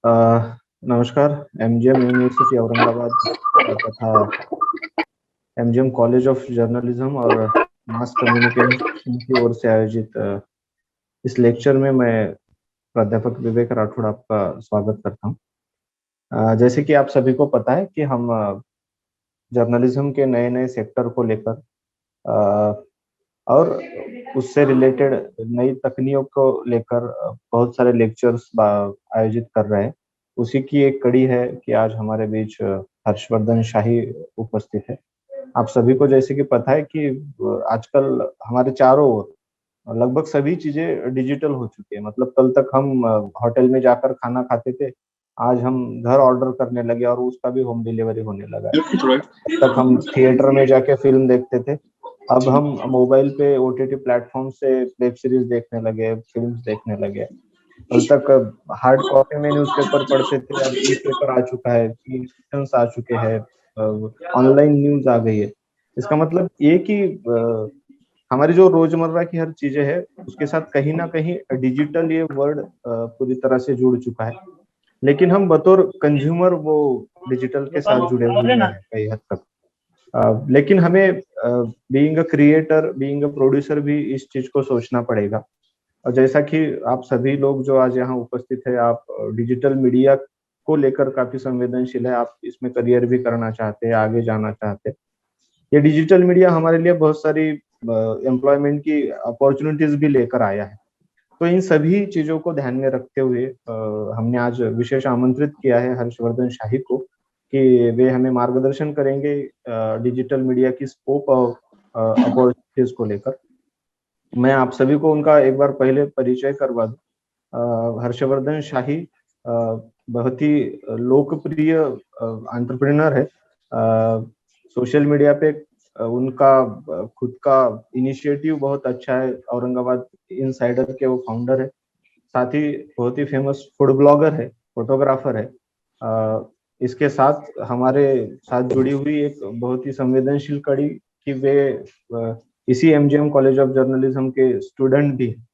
अ, नमस्कार। MGM university Aurangabad तथा MGM college of journalism और मास कम्युनिकेशन की ओर से आयोजित इस लेक्चर में मैं प्राध्यापक विवेक राठौड़ आपका स्वागत करता हूँ। जैसे कि आप सभी को पता है कि हम जर्नलिज्म के नए-नए सेक्टर को लेकर अ, और उससे रिलेटेड नई तकनीकों को लेकर बहुत सारे लेक्चर्स आयोजित कर रहे हैं। उसी की एक कड़ी है कि आज हमारे बीच हर्षवर्धन शाही उपस्थित है। आप सभी को जैसे कि पता है कि आजकल हमारे चारों ओर लगभग सभी चीज़ें डिजिटल हो चुकी है। मतलब कल तक हम होटल में जाकर खाना खाते थे, आज हम घर ऑर्डर करने लगे और उसका भी होम डिलीवरी होने लगा है। अब तक हम थिएटर में जाके फ़िल्म देखते थे, अब हम मोबाइल पे ओटीटी प्लेटफ़ॉर्म से वेब सीरीज़ देखने लगे, फ़िल्म्स देखने लगे। कल तक हार्ड कॉपी में न्यूज़पेपर पढ़ते थे, अब ई-पेपर आ चुका है, ई-एडिशन्स आ चुके हैं, ऑनलाइन न्यूज़ आ गई है। इसका मतलब ये कि हमारी जो रोज़मर्रा की हर चीज़ें हैं, उसके साथ कहीं न कहीं डिजिटल ये वर्ल्ड पूरी तरह से जुड़ चुका है। लेकिन हम बतौर कंज़्यूमर वो डिजिटल के साथ जुड़े हुए हैं कई हद तक। लेकिन हमें being a creator, being a producer भी इस चीज़ को सोचना पड़ेगा। और जैसा कि आप सभी लोग जो आज यहाँ उपस्थित हैं, आप डिजिटल मीडिया को लेकर काफ़ी संवेदनशील हैं, आप इसमें करियर भी करना चाहते हैं, आगे जाना चाहते हैं। ये डिजिटल मीडिया हमारे लिए बहुत सारी एम्प्लॉयमेंट की अपॉर्च्युनिटीज़ भी लेकर आया है। तो इन सभी चीज़ों को ध्यान में रखते हुए हमने आज विशेष आमंत्रित किया है हर्षवर्धन शाही को कि वे हमें मार्गदर्शन करेंगे डिजिटल मीडिया की स्कोप और अपॉर्च्युनिटीज़ को लेकर। मैं आप सभी को उनका एक बार पहले परिचय करवा दूँ। हर्षवर्धन शाही बहुत ही लोकप्रिय एंटरप्रेन्योर है। सोशल मीडिया पे उनका खुद का इनिशिएटिव बहुत अच्छा है। औरंगाबाद इनसाइडर के वो फाउंडर है। साथ ही बहुत ही फेमस फूड ब्लॉगर है, फोटोग्राफर है। इसके साथ हमारे साथ जुड़ी हुई एक बहुत ही संवेदनशील कड़ी कि वे इसी एमजीएम कॉलेज ऑफ जर्नलिज्म के स्टूडेंट भी हैं।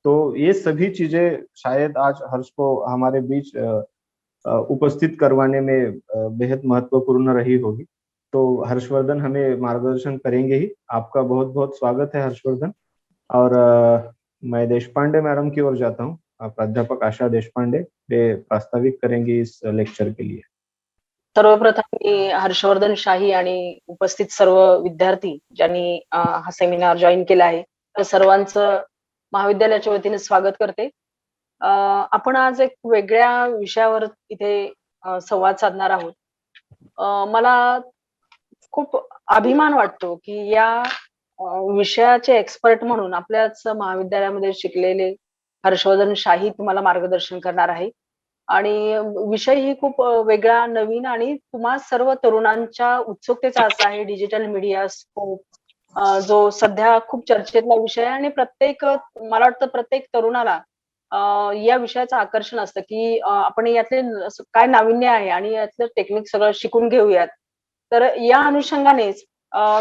तो ये सभी चीज़ें शायद आज हर्ष को हमारे बीच उपस्थित करवाने में बेहद महत्वपूर्ण रही होगी। तो हर्षवर्धन हमें मार्गदर्शन करेंगे ही। आपका बहुत-बहुत स्वागत है हर्षवर्धन। और मैं देशपांडे मैडम की ओर जाता हूँ। प्राध्यापक आशा देशपांडे, वे प्रास्ताविक करेंगी इस लेक्चर के लिए। सर्वप्रथम मी हर्षवर्धन शाही आणि उपस्थित सर्व विद्यार्थी ज्यांनी हा सेमिनार जॉईन केला आहे तर सर्वांचं महाविद्यालयाच्या वतीने स्वागत करते. आपण आज एक वेगळ्या विषयावर इथे संवाद साधणार आहोत. मला खूप अभिमान वाटतो की या विषयाचे एक्सपर्ट म्हणून आपल्याच महाविद्यालयामध्ये शिकलेले हर्षवर्धन शाही तुम्हाला मार्गदर्शन करणार आहे. आणि विषय ही खूप वेगळा, नवीन आणि तुम्हा सर्व तरुणांच्या उत्सुकतेचा असा आहे डिजिटल मीडिया स्कोप जो सध्या खूप चर्चेतला विषय आहे आणि मला वाटतं प्रत्येक तरुणाला या विषयाचं आकर्षण असतं, की आपण यातले काय नाविन्य आहे आणि यातलं टेक्निक सगळं शिकून घेऊयात. तर या अनुषंगानेच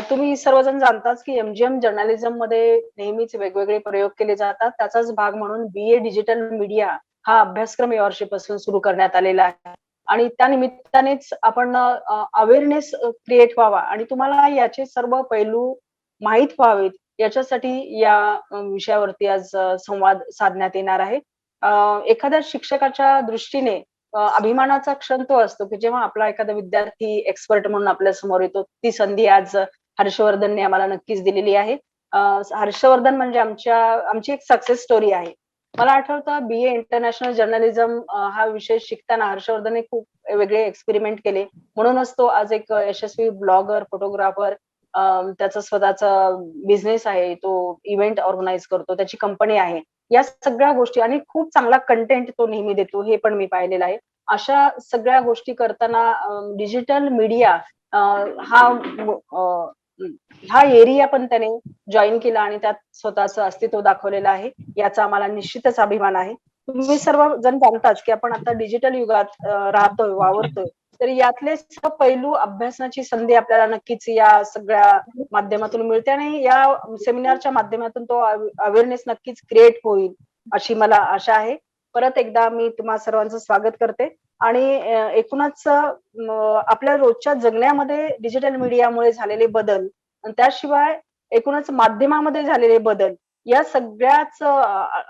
तुम्ही सर्वजण जाणताच, की एमजीएम जर्नलिझममध्ये नेहमीच वेगवेगळे प्रयोग केले जातात. त्याचाच भाग म्हणून बीए डिजिटल मीडिया हा अभ्यासक्रम यावर्षीपासून सुरू करण्यात आलेला आहे. आणि त्या निमित्तानेच आपण अवेअरनेस क्रिएट व्हावा आणि तुम्हाला याचे सर्व पैलू माहीत व्हावेत याच्यासाठी या विषयावरती आज संवाद साधण्यात येणार आहे. एखाद्या शिक्षकाच्या दृष्टीने अभिमानाचा क्षण तो असतो, की जेव्हा आपला एखादा विद्यार्थी एक्सपर्ट म्हणून आपल्या समोर येतो. ती संधी आज हर्षवर्धनने आम्हाला नक्कीच दिलेली आहे. हर्षवर्धन म्हणजे आमची एक सक्सेस स्टोरी आहे. मला आठवतं बीए इंटरनॅशनल जर्नलिझम हा विषय शिकताना हर्षवर्धनने खूप वेगळे एक्सपेरिमेंट केले. म्हणूनच तो आज एक यशस्वी ब्लॉगर, फोटोग्राफर त्याचा स्वतःचा बिझनेस आहे. तो इव्हेंट ऑर्गनाइज करतो. त्याची कंपनी आहे. या सगळ्या गोष्टी आणि खूप चांगला कंटेंट तो नेहमी देतो, हे पण मी पाहिलेलं आहे. अशा सगळ्या गोष्टी करताना डिजिटल मीडिया हा अ, हा एरिया पण त्याने जॉइन केला आणि त्यात स्वतःचं अस्तित्व दाखवलेलं आहे. याचा आम्हाला निश्चितच अभिमान आहे. तुम्ही सर्वजण जाणताच, की आपण आता डिजिटल युगात राहतोय, वावरतोय. तर यातले सर्व पैलू अभ्यासनाची संधी आपल्याला नक्कीच या सगळ्या माध्यमातून मिळते आणि या सेमिनारच्या माध्यमातून तो अवेअरनेस नक्कीच क्रिएट होईल, अशी मला आशा आहे. परत एकदा मी तुम्हा सर्वांचं स्वागत करते आणि एकूणच आपल्या रोजच्या जगण्यामध्ये डिजिटल मीडियामुळे झालेले बदल आणि त्याशिवाय एकूणच माध्यमामध्ये झालेले बदल या सगळ्याच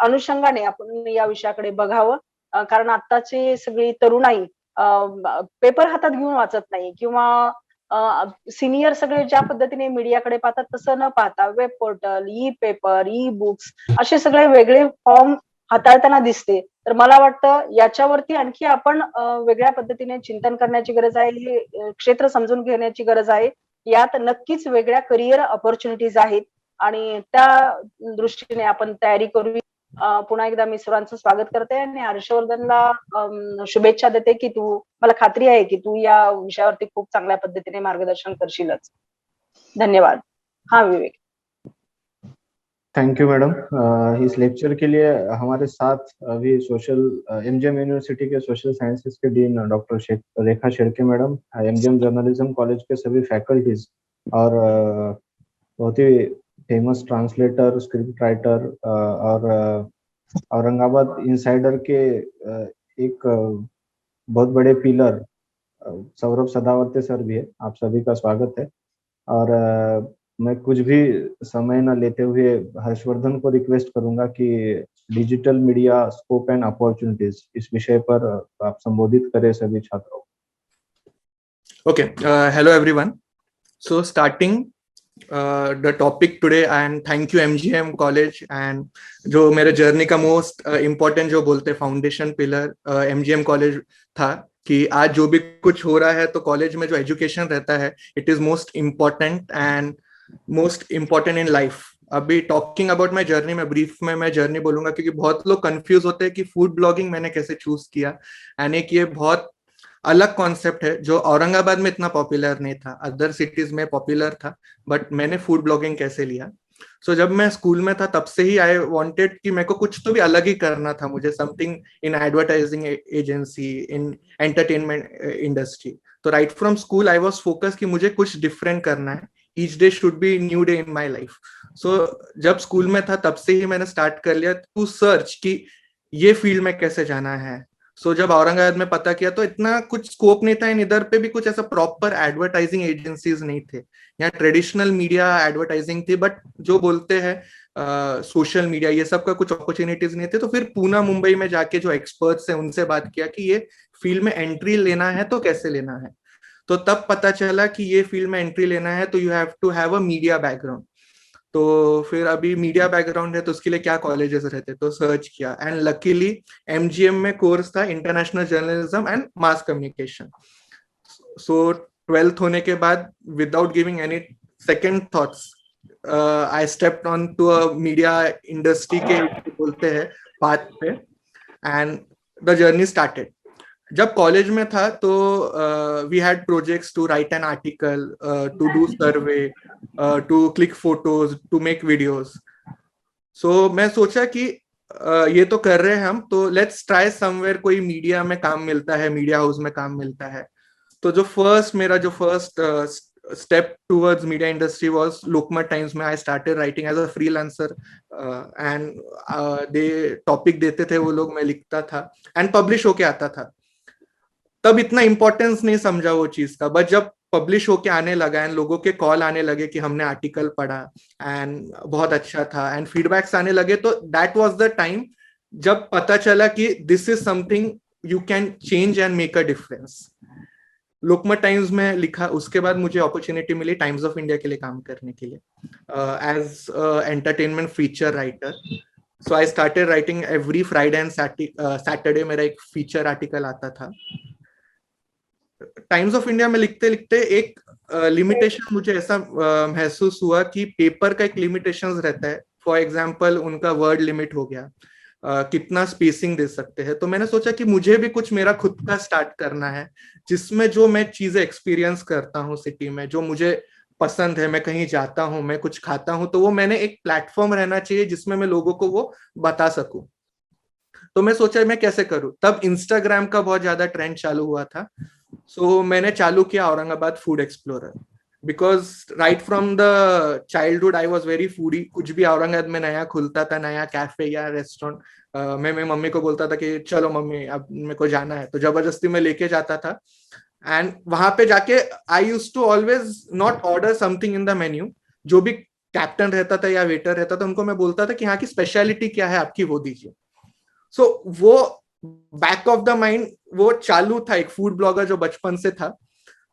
अनुषंगाने आपण या विषयाकडे बघावं. कारण आत्ताची सगळी तरुणाई पेपर हातात घेऊन वाचत नाही किंवा सिनियर सगळे ज्या पद्धतीने मीडियाकडे पाहतात तसं न पाहता वेब पोर्टल, ई पेपर, ई बुक्स असे सगळे वेगळे फॉर्म हाताळताना दिसते. तर मला वाटतं याच्यावरती आणखी आपण वेगळ्या पद्धतीने चिंतन करण्याची गरज आहे. हे क्षेत्र समजून घेण्याची गरज आहे. यात नक्कीच वेगळ्या करिअर अपॉर्च्युनिटीज आहेत आणि त्या दृष्टीने आपण तयारी करूया. पुन्हा एकदा मी सर्वांचं स्वागत करते आणि हर्षवर्धनला शुभेच्छा देते की मला खात्री आहे की तू या विषयावरती खूप चांगल्या पद्धतीने मार्गदर्शन करशीलच. धन्यवाद. हाँ विवेक. Thank you madam. इस लेक्चर के लिए हमारे साथ अभी एमजीएम यूनिवर्सिटी के सोशल साइंसेस के dean doctor Rekha Shedke madam, MGM journalism college के सभी फैकल्टीज और बहुत ही फेमस ट्रांसलेटर, स्क्रिप्ट राइटर और औरंगाबाद इनसाइडर के एक बहुत बड़े पिलर सौरभ सदावर्ते सर भी है। आप सभी का स्वागत है। और मैं कुछ भी समय न लेते हुए हर्षवर्धन को रिक्वेस्ट करूंगा कि digital media scope and opportunities इस विषय पर आप संबोधित करें सभी छात्रों। Okay, hello everyone. So starting the topic today, and thank you MGM College, and जो मेरे जर्नी का मोस्ट इम्पोर्टेंट जो बोलते फाउंडेशन पिलर MGM कॉलेज था कि आज जो भी कुछ हो रहा है तो कॉलेज में जो एजुकेशन रहता है it is most important and most important in life. अभी टॉकिंग अबाउट माई जर्नी में ब्रीफ में मैं जर्नी बोलूंगा क्योंकि बहुत लोग कंफ्यूज होते हैं कि फूड ब्लॉगिंग मैंने कैसे चूज किया। एंड एक ये बहुत अलग कॉन्सेप्ट है जो औरंगाबाद में इतना पॉपुलर नहीं था, अदर सिटीज में पॉपुलर था, बट मैंने फूड ब्लॉगिंग कैसे लिया। सो जब मैं स्कूल में था तब से ही आई वांटेड कि मेरे को कुछ तो भी अलग ही करना था, मुझे something in advertising agency, in entertainment industry. तो right from school I was focus कि मुझे कुछ डिफरेंट करना है, each day should be new day in my life. So जब स्कूल में था तब से ही मैंने स्टार्ट कर लिया टू सर्च कि ये फील्ड में कैसे जाना है। सो जब औरंगाबाद में पता किया तो इतना कुछ स्कोप नहीं था, इन इधर पे भी कुछ ऐसा प्रॉपर एडवर्टाइजिंग एजेंसीज नहीं थे, यहाँ ट्रेडिशनल मीडिया एडवर्टाइजिंग थी बट जो बोलते हैं सोशल मीडिया ये सब का कुछ अपॉर्चुनिटीज नहीं थे। तो फिर पूना मुंबई में जाके जो एक्सपर्ट्स हैं उनसे बात किया कि ये फील्ड में एंट्री लेना है तो कैसे लेना है। तो तब पता चला कि ये फील्ड में एंट्री लेना है तो you have to have a media background. तो फिर अभी मीडिया बैकग्राउंड है तो उसके लिए क्या कॉलेजेस रहते, तो सर्च किया एंड लकीली एमजीएम में कोर्स था international journalism and mass communication. So 12th होने के बाद without giving any second thoughts I stepped on to a media industry के बोलते हैं पाथ पे एंड द जर्नी स्टार्टेड। जब कॉलेज में था तो we had projects to write an article, to do survey, to click photos, to make videos. So मैं सोचा कि ये तो कर रहे हैं हम, तो लेट्स ट्राई समवेयर कोई मीडिया में काम मिलता है, मीडिया हाउस में काम मिलता है। तो मेरा जो first step towards media industry was Lokmat times में। I started writing as a freelancer and they topic देते थे वो लोग, मैं लिखता था एंड पब्लिश होके आता था। तब इतना इंपॉर्टेंस नहीं समझा वो चीज का, बट जब पब्लिश होके आने लगा एंड लोगों के कॉल आने लगे कि हमने आर्टिकल पढ़ा एंड बहुत अच्छा था एंड फीडबैक्स आने लगे, तो दैट वाज द टाइम जब पता चला कि this is something you can change and make a difference. Lokmat times में लिखा, उसके बाद मुझे अपॉर्चुनिटी मिली टाइम्स ऑफ इंडिया के लिए काम करने के लिए as entertainment feature writer. So I started writing every Friday and Saturday मेरा एक फीचर आर्टिकल आता था। टाइम्स ऑफ इंडिया में लिखते लिखते एक लिमिटेशन मुझे ऐसा महसूस हुआ कि पेपर का एक लिमिटेशन रहता है। फॉर एग्जाम्पल उनका वर्ड लिमिट हो गया, कितना स्पेसिंग दे सकते हैं। तो मैंने सोचा कि मुझे भी कुछ मेरा खुद का स्टार्ट करना है जिसमें जो मैं चीजें एक्सपीरियंस करता हूँ सिटी में, जो मुझे पसंद है, मैं कहीं जाता हूँ, मैं कुछ खाता हूँ, तो वो मैंने एक प्लेटफॉर्म रहना चाहिए जिसमें मैं लोगों को वो बता सकूं। तो मैं सोचा मैं कैसे करूं। तब इंस्टाग्राम का बहुत ज्यादा ट्रेंड चालू हुआ था। सो मैंने चालू किया Aurangabad food explorer because right from the childhood I was very foodie. कुछ भी औरंगाबाद में नया खुलता था, नया कैफे या रेस्टोरेंट, मैं मेरी मम्मी को बोलता था कि चलो मम्मी अब मेरे को जाना है, तो जबरदस्ती में लेके जाता था. एंड वहां पे जाके I use to always not order something in the menu. जो भी कैप्टन रहता था या वेटर रहता था, उनको मैं बोलता था कि यहाँ की स्पेशलिटी क्या है आपकी, वो दीजिए. सो वो बैक ऑफ द माइंड वो चालू था, एक फूड ब्लॉगर जो बचपन से था.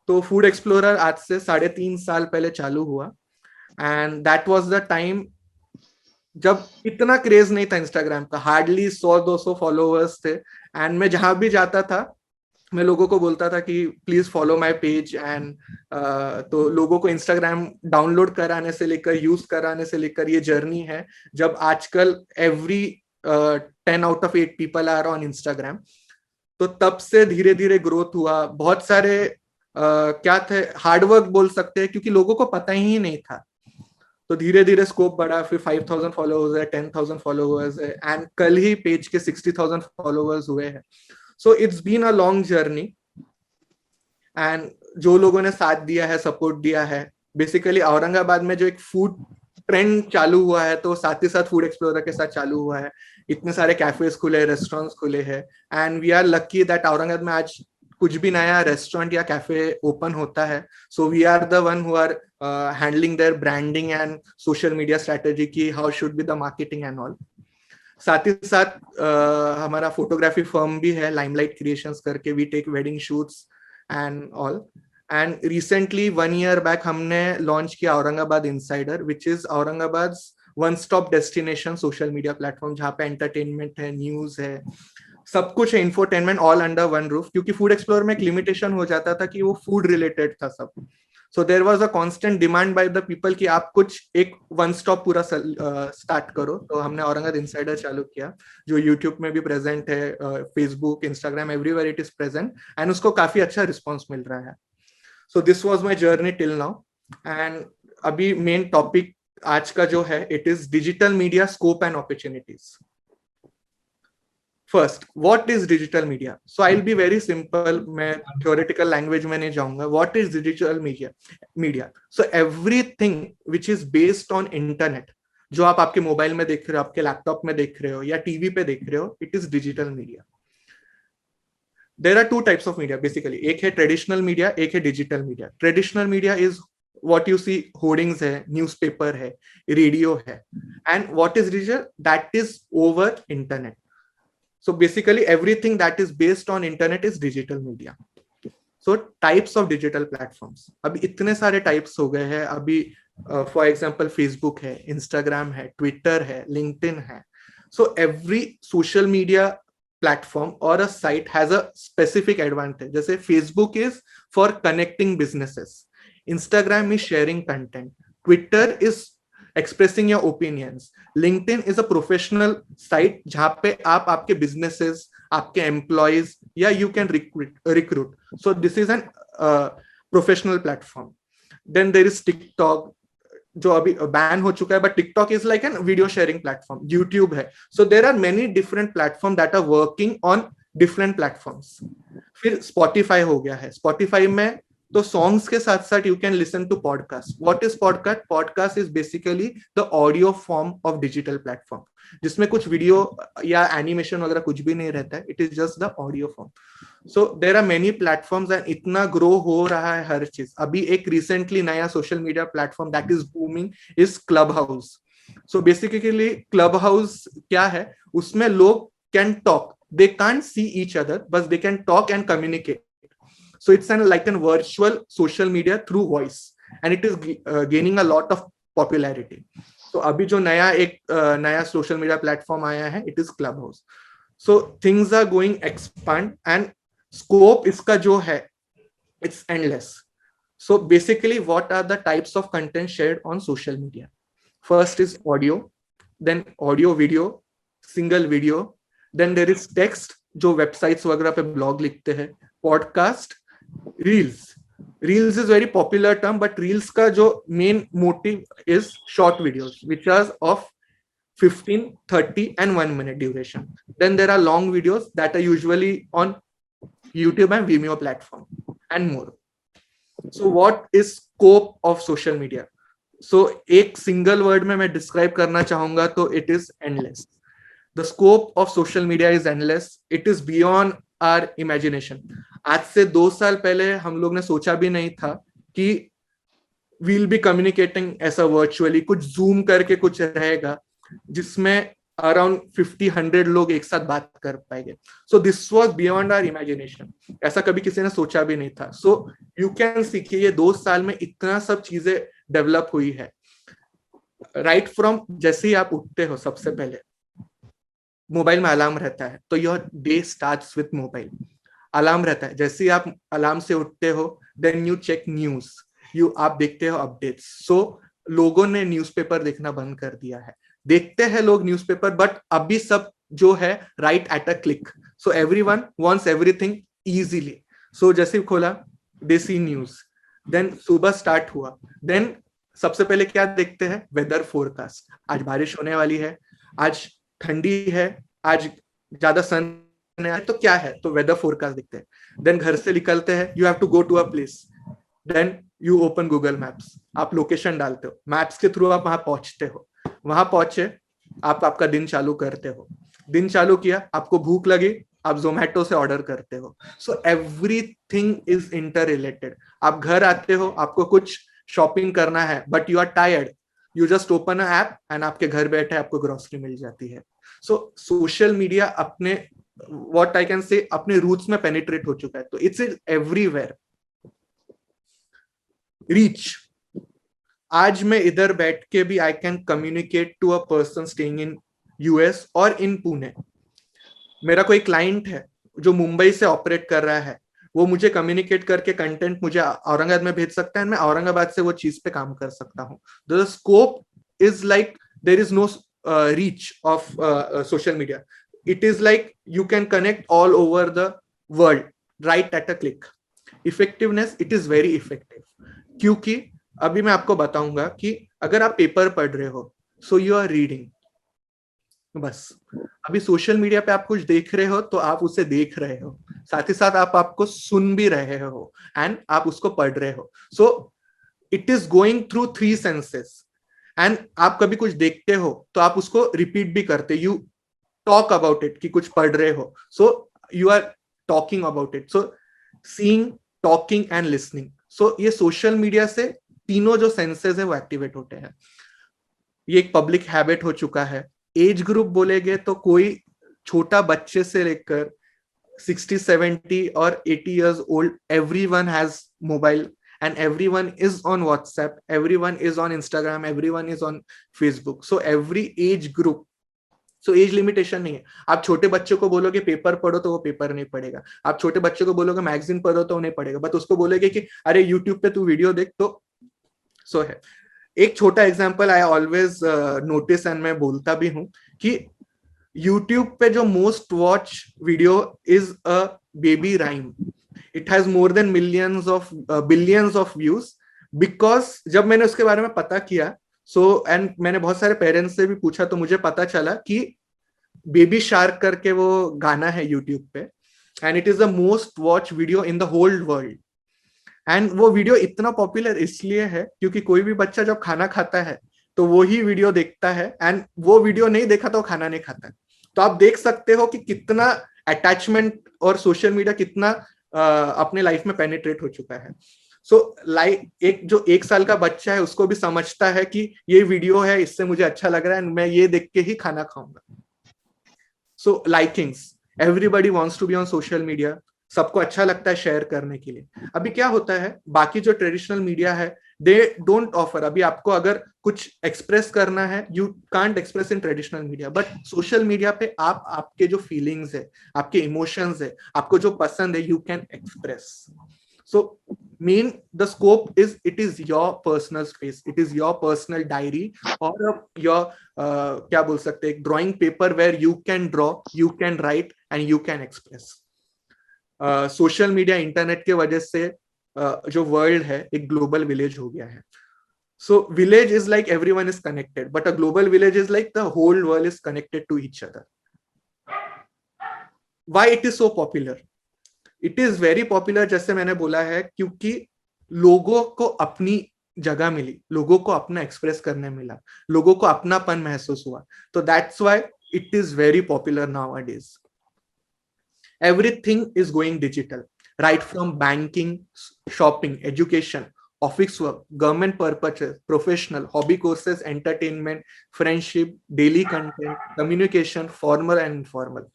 तो फूड एक्सप्लोरर आज से 3.5 साल पहले चालू हुआ. And that was the time जब इतना क्रेज नहीं था इंस्टाग्राम का, हार्डली 100-200 फॉलोअर्स थे. एंड मैं जहां भी जाता था मैं लोगों को बोलता था कि please follow my page. And तो लोगों को इंस्टाग्राम डाउनलोड कराने से लेकर यूज कराने से लेकर ये जर्नी है, जब आजकल every 10 out of 8 people are on Instagram. तो तब से धीरे धीरे ग्रोथ हुआ. बहुत सारे क्या थे, हार्डवर्क बोल सकते हैं, क्योंकि लोगों को पता ही नहीं था. तो धीरे धीरे स्कोप बढ़ा, फिर 5,000 फॉलोअर्स है, 10,000 फॉलोअर्स है, एंड कल ही पेज के 60,000 फॉलोअर्स हुए हैं. So it's been a long journey. And जो लोगों ने साथ दिया है, सपोर्ट दिया है, बेसिकली औरंगाबाद में जो एक फूड ट्रेंड चालू हुआ है, तो साथ ही साथ फूड एक्सप्लोरर के साथ चालू हुआ है. इतने सारे कैफेज खुले, रेस्टोरेंट्स खुले हैं. And we are lucky that Aurangabad में आज कुछ भी नया रेस्टोरेंट या कैफे ओपन होता है, so we are the one who are handling their branding and social media strategy की how should be the marketing and all. साथ ही साथ हमारा फोटोग्राफी फर्म भी है, लाइमलाइट क्रिएशंस करके. We take wedding shoots and all. And recently 1 year back हमने launch किया Aurangabad insider, which is Aurangabad one stop destination social media platform, जहाँ पे एंटरटेनमेंट है, न्यूज है, सब कुछ है, infotainment all under one roof. क्योंकि फूड एक्सप्लोर में एक लिमिटेशन हो जाता था कि वो फूड रिलेटेड था सब. So there was a constant demand by the people कि आप कुछ एक वन स्टॉप पूरा स्टार्ट करो. तो हमने औरंगाबाद इनसाइडर चालू किया, जो यूट्यूब में भी प्रेजेंट है, Facebook, Instagram, everywhere it is present. And उसको काफी अच्छा रिस्पॉन्स मिल रहा है. So this was my journey till now. And अभी मेन टॉपिक आज का जो है, it is digital media scope and opportunities. First, what is digital media? So I will be very simple, मैं थ्योरेटिकल लैंग्वेज में नहीं जाऊंगा. What is digital media? So everything which is based on internet, जो आप आपके mobile में देख रहे हो, आपके लैपटॉप में देख रहे हो या टीवी पे देख रहे हो, it is digital media. There are two types of media basically. एक है ट्रेडिशनल मीडिया, एक है digital media. Traditional media is what you see, hoardings है, न्यूज़पेपर है, रेडियो है. And what is digital? That is over internet. So basically everything that is based on internet is digital media. So types of digital platforms. अभी इतने सारे types हो गए हैं. अभी for example Facebook है, Instagram है, Twitter है, LinkedIn है. So every social media platform or a site has a specific advantage. जैसे Facebook is for connecting businesses, Instagram is sharing content, Twitter is expressing your opinions, LinkedIn is a professional site जहाँ पे आप आपके businesses, आपके employees या you can recruit. So this is an professional platform. Then there is TikTok, जो अभी ban हो चुका है, but TikTok is like an video sharing platform. YouTube है. So there are many different platform that are working on different platforms. फिर Spotify हो गया है. स्पॉटिफाई में तो सॉन्ग्स के साथ साथ you can listen to podcast. What is podcast? Podcast is basically the audio form of digital platform, जिसमें कुछ वीडियो या एनिमेशन वगैरह कुछ भी नहीं रहता है. It is just the audio form. So there are many platforms and इतना ग्रो हो रहा है हर चीज. अभी एक रिसेंटली नया social media platform that is booming is Clubhouse. So basically Clubhouse क्या है? उसमें लोग can talk, they can't see each other, बस they can talk and communicate. So it's like a virtual social media through voice, and it is gaining a lot of popularity. So अभी जो नया social media platform आया है, it is Clubhouse. So things are going expand and scope इसका जो है, it's endless. So basically what are the types of content shared on social media? First is audio, then audio video, single video, then there is text, जो websites वगैरह पे blog लिखते हैं, podcast, reels is very popular term, but reels का जो main motive is short videos which are of 15, 30 and 1 minute duration. Then there are long videos that are usually on YouTube and Vimeo platform and more. So what is scope of social media? So एक single word में मैं describe करना चाहूंगा तो it is endless. The scope of social media is endless. It is beyond our imagination. आज से 2 साल पहले हम लोग ने सोचा भी नहीं था कि we'll be communicating ऐसा virtually, कुछ zoom करके कुछ रहेगा जिसमें around 50-100 लोग एक साथ बात कर पाएंगे. So this was beyond our imagination. ऐसा कभी किसी ने सोचा भी नहीं था. So you can see कि ये 2 साल में इतना सब चीजें डेवलप हुई है. Right from जैसे ही आप उठते हो सबसे पहले मोबाइल में अलार्म रहता है, तो your day starts with mobile. Alarm रहता है, जैसे ही आप अलार्म से उठते हो देन यू चेक न्यूज, आप देखते हो अपडेट्स. सो लोगों ने न्यूज़पेपर देखना बंद कर दिया है. देखते हैं लोग न्यूज़पेपर, बट अभी सब जो है right at a click. So everyone wants everything easily. So जैसे खोला दे सी न्यूज, देन सुबह स्टार्ट हुआ, देन सबसे पहले क्या देखते हैं? Weather forecast. आज बारिश होने वाली है, आज ठंडी है, आज ज्यादा सन है, तो क्या है? तो वेदर फोरकास्ट देखते हैं. देन घर से निकलते हैं, you have to go to a place, then you open Google Maps, आप लोकेशन डालते हो, मैप्स के थ्रू आप वहां पहुंचते हो. वहां पहुंचे, आप आपका दिन चालू करते हो. दिन चालू किया, आपको भूख लगी, आप जोमेटो से ऑर्डर करते हो. So everything is inter related. आप घर आते हो, आपको कुछ शॉपिंग करना है but you are tired, you just open a app and आपके घर बैठे आपको ग्रोसरी मिल जाती है. सो सोशल मीडिया अपने व्हाट आई कैन से अपने रूट्स में पेनिट्रेट हो चुका है. तो इट्स एवरीवेयर. रीच. आज मैं इधर बैठ के भी I can communicate to a person staying in US और इन पुणे. मेरा कोई क्लाइंट है जो मुंबई से ऑपरेट कर रहा है, वो मुझे कम्युनिकेट करके कंटेंट मुझे औरंगाबाद में भेज सकता है, मैं औरंगाबाद से वो चीज पे काम कर सकता हूँ. The scope is like there is no reach of social media. It is like you can connect all over the world right at a click. Effectiveness, it is very effective. क्योंकि अभी मैं आपको बताऊंगा कि अगर आप पेपर पढ़ रहे हो, so you are reading, बस. अभी सोशल मीडिया पे आप कुछ देख रहे हो तो आप उसे देख रहे हो, साथ ही साथ आप आपको सुन भी रहे हो एंड आप उसको पढ़ रहे हो. So it is going through 3 senses. And आप कभी कुछ देखते हो तो आप उसको रिपीट भी करते, यू टॉक अबाउट इट, कि कुछ पढ़ रहे हो, so you are talking about it. So seeing, talking and listening. So ये सोशल मीडिया से तीनों जो सेंसेस है वो एक्टिवेट होते हैं. ये एक पब्लिक हैबिट हो चुका है. एज ग्रुप बोलेंगे तो कोई छोटा बच्चे से लेकर 60-70 और 80 years old, everyone has mobile and everyone is on WhatsApp, everyone is on Instagram, everyone is on Facebook. So every age group. So age limitation नहीं है. आप छोटे बच्चे को बोलोगे पेपर पढ़ो तो वो पेपर नहीं पढ़ेगा. आप छोटे बच्चे को बोलोगे मैगजीन पढ़ो तो नहीं पढ़ेगा, बट उसको बोलोगे कि अरे यूट्यूब पे तू वीडियो देख तो सो है. एक छोटा example I always notice and मैं बोलता भी हूं कि YouTube पे जो most watch video is a baby rhyme. It has more then billions of views. Because जब मैंने उसके बारे में पता किया, एंड मैंने बहुत सारे पेरेंट्स से भी पूछा, तो मुझे पता चला कि बेबी शार्क करके वो गाना है यूट्यूब पे, and it is the most watch video in the whole world. And वो वीडियो इतना पॉपुलर इसलिए है क्योंकि कोई भी बच्चा जब खाना खाता है तो वो ही वीडियो देखता है, एंड वो वीडियो नहीं देखा तो खाना नहीं खाता. तो आप देख सकते हो कि कितना अटैचमेंट और सोशल मीडिया कितना अपने लाइफ में पेनिट्रेट हो चुका है. सो एक जो 1 साल का बच्चा है उसको भी समझता है कि ये वीडियो है, इससे मुझे अच्छा लग रहा है, मैं ये देख के ही खाना खाऊंगा. So likings, everybody wants to be on social media. सबको अच्छा लगता है शेयर करने के लिए. अभी क्या होता है, बाकी जो ट्रेडिशनल मीडिया है दे डोंट ऑफर. अभी आपको अगर कुछ एक्सप्रेस करना है, you can't express in traditional media, but social media पे आप आपके जो फीलिंग्स है, आपके इमोशंस है, आपको जो पसंद है, you can express. So main the scope is it is your personal space, it is your personal diary और योर क्या बोल सकते हैं, drawing paper where you can draw, you can write and you can express. Social media, internet के वजह से जो world है एक ग्लोबल विलेज हो गया है. So village is like everyone is connected, but a global village is like the whole world is connected to each other. Why it is so popular? It is very popular, जैसे मैंने बोला है, क्योंकि लोगों को अपनी जगह मिली, लोगों को अपना एक्सप्रेस करने मिला, लोगों को अपनापन महसूस हुआ. तो that's why it is very popular nowadays. Everything is going digital, right from banking, shopping, education, office work, government purposes, professional, hobby courses, entertainment, friendship, daily content, communication, formal and informal.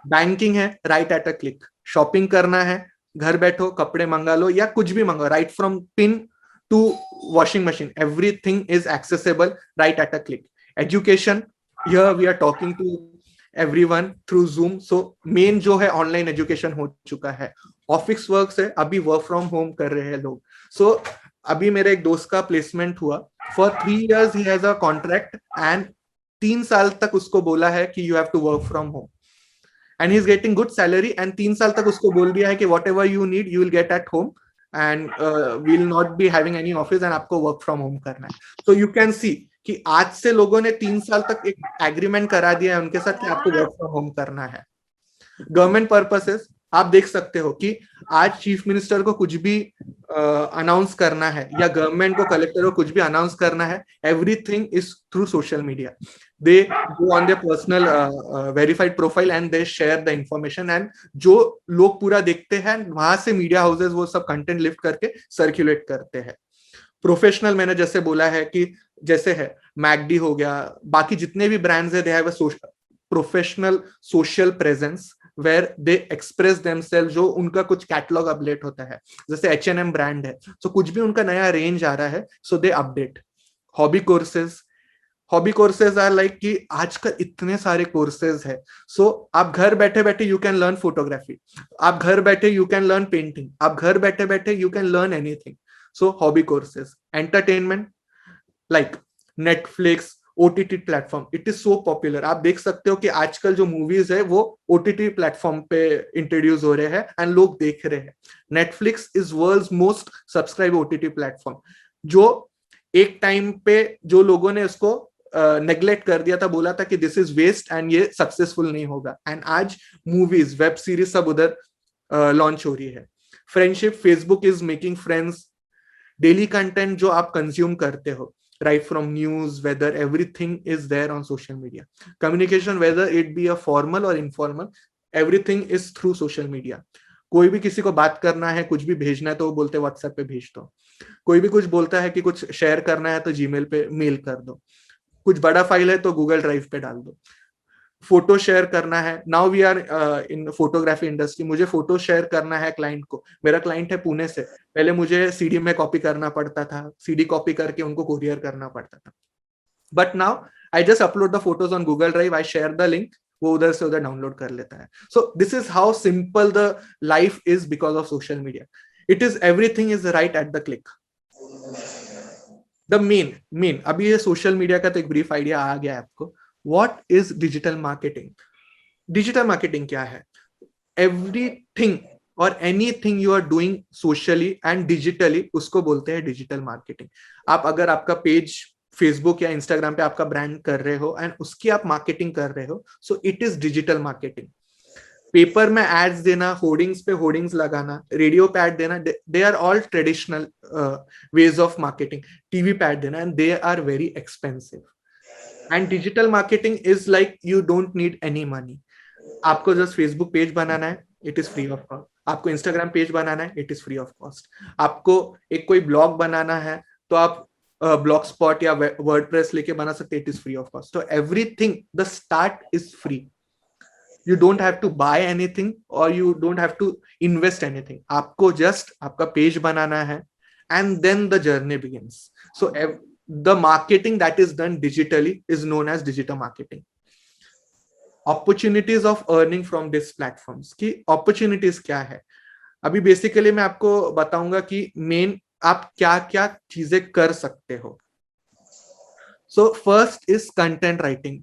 Banking है, right at a click. Shopping करना है, घर बैठो कपड़े मंगा लो या कुछ भी मंगाओ, right from pin to washing machine, everything is accessible right at a click. Education, here we are talking to everyone through Zoom. So main जो है ऑनलाइन एजुकेशन हो चुका है. ऑफिस वर्क से अभी वर्क फ्रॉम होम कर रहे हैं लोग. सो अभी मेरे एक दोस्त का प्लेसमेंट हुआ. For 3 years he has a contract and 3 साल तक उसको बोला है कि you have to work from home and he's getting good salary and 3 साल तक उसको बोल दिया है कि whatever you need you will get at home and we'll not be having any office and आपको work from home करना है. So you can see कि आज से लोगों ने 3 साल तक एक एग्रीमेंट करा दिया है उनके साथ कि आपको वर्क फ्रॉम होम करना है. गवर्नमेंट पर्पसेस आप देख सकते हो कि आज चीफ मिनिस्टर को कुछ भी अनाउंस करना है या गवर्नमेंट को, कलेक्टर को कुछ भी अनाउंस करना है, everything is through social media. They go on their personal verified profile and they share the information and जो लोग पूरा देखते हैं वहां से मीडिया हाउसेस वो सब कंटेंट लिफ्ट करके सर्कुलेट करते हैं. प्रोफेशनल मैंने जैसे बोला है कि जैसे है मैकडी हो गया, बाकी जितने भी ब्रांड्स है, they have a professional social presence where they express themselves. जो उनका कुछ कैटलॉग अपडेट होता है, जैसे H&M ब्रांड है, so कुछ भी उनका नया रेंज आ रहा है, so they update. Hobby courses are like कि आजकल इतने सारे कोर्सेज है. सो आप घर बैठे बैठे यू कैन लर्न फोटोग्राफी, आप घर बैठे यू कैन लर्न पेंटिंग, आप घर बैठे बैठे you can learn anything. So hobby courses. Entertainment like Netflix, OTT platform, it is so popular. आप देख सकते हो कि आजकल जो मूवीज है वो ओटीटी प्लेटफॉर्म पे इंट्रोड्यूस हो रहे हैं एंड लोग देख रहे हैं. Netflix is world's most subscribe OTT platform, जो एक टाइम पे जो लोगों ने उसको नेग्लेक्ट कर दिया था, बोला था कि दिस इज वेस्ट एंड ये सक्सेसफुल नहीं होगा, एंड आज मूवीज, वेब सीरीज सब उधर लॉन्च हो रही है. Friendship, Facebook is making friends. Daily content जो आप कंज्यूम करते हो, right from news, weather, everything is there on social media. Communication, whether it be a formal or informal, everything is through social media. कोई भी किसी को बात करना है, कुछ भी भेजना है तो वो बोलते व्हाट्सएप पे भेज दो. कोई भी कुछ बोलता है कि कुछ शेयर करना है तो जीमेल पे मेल कर दो. कुछ बड़ा फाइल है तो गूगल ड्राइव पे डाल दो. फोटो शेयर करना है, now we are in photography industry. मुझे फोटो शेयर करना है क्लाइंट को, मेरा क्लाइंट है पुणे से, पहले मुझे सीडी में कॉपी करना पड़ता था, सीडी कॉपी करके उनको कुरियर करना पड़ता था. But now I just upload the photos on Google drive, I share the link, वो उधर से उधर डाउनलोड कर लेता है. So this is how simple the life is because of social media. It is everything is right at the click. The main अभी ये social media का तो एक ब्रीफ आइडिया आ गया आपको. What is digital marketing? Digital marketing क्या है? Everything or anything you are doing socially and digitally, उसको बोलते हैं डिजिटल मार्केटिंग. आप अगर आपका पेज फेसबुक या इंस्टाग्राम पे आपका ब्रांड कर रहे हो एंड उसकी आप मार्केटिंग कर रहे हो, so it is digital marketing. Paper में एड्स देना, होर्डिंग्स पे होर्डिंग्स लगाना, रेडियो पे एड देना, they are all traditional ways of marketing. TV पे एड देना, and they are very expensive. And digital marketing is like you don't need any money. आपको just Facebook page बनाना है, it is free of cost. आपको Instagram page बनाना है, it is free of cost. आपको एक कोई blog बनाना है तो आप ब्लॉग स्पॉट या वर्डप्रेस लेके बना सकते, it is free of cost. तो everything, the start is free. You don't have to buy anything or you don't have to invest anything. आपको just आपका पेज बनाना है and then the journey begins. So the marketing that is done digitally is known as digital marketing. Opportunities of earning from these platforms. की opportunities क्या है? अभी basically मैं आपको बताऊंगा कि मेन आप क्या क्या चीजें कर सकते हो. So first is content writing.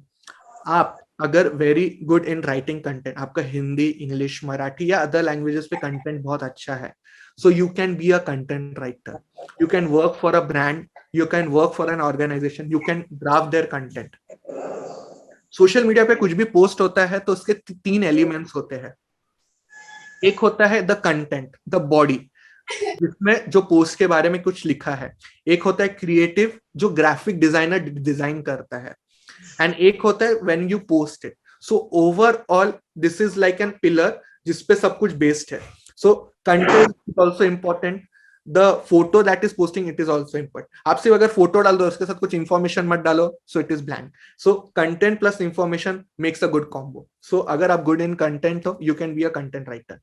आप अगर very good in writing content, आपका हिंदी, इंग्लिश, मराठी या अदर लैंग्वेजेस पे कंटेंट बहुत अच्छा है, so you can be a content writer. You can work for a brand, you can work for an organization, you can draft their content. Social media पे कुछ भी post होता है तो उसके 3 एलिमेंट्स होते हैं. एक होता है द कंटेंट, द बॉडी. जिसमें जो पोस्ट के बारे में कुछ लिखा है, एक होता है क्रिएटिव जो ग्राफिक डिजाइनर डिजाइन करता है, एंड एक होता है when you post it. So overall this is like N pillar जिसपे सब कुछ बेस्ड है. So content is also important, the photo that is posting it is also important. आप सिर्फ अगर फोटो डाल दो उसके साथ कुछ इन्फॉर्मेशन मत डालो, so it is blank. So content plus information makes a good combo. So अगर आप गुड इन कंटेंट हो, you can be a content writer.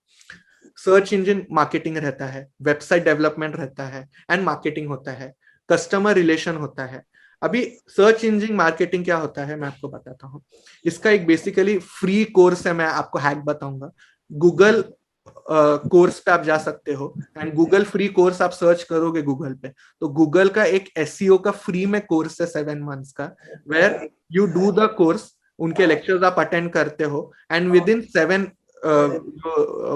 Search engine marketing रहता है, वेबसाइट डेवलपमेंट रहता है, एंड मार्केटिंग होता है, कस्टमर रिलेशन होता है. अभी सर्च इंजन मार्केटिंग क्या होता है मैं आपको बताता हूँ. इसका एक बेसिकली फ्री कोर्स है, मैं आपको हैक बताऊंगा. गूगल कोर्स पे आप जा सकते हो, एंड गूगल फ्री कोर्स आप सर्च करोगे गूगल पे, तो गूगल का एक एसईओ का फ्री में कोर्स है 7 months का, where you do the course. उनके लेक्चर्स आप अटेंड करते हो, एंड विद इन 7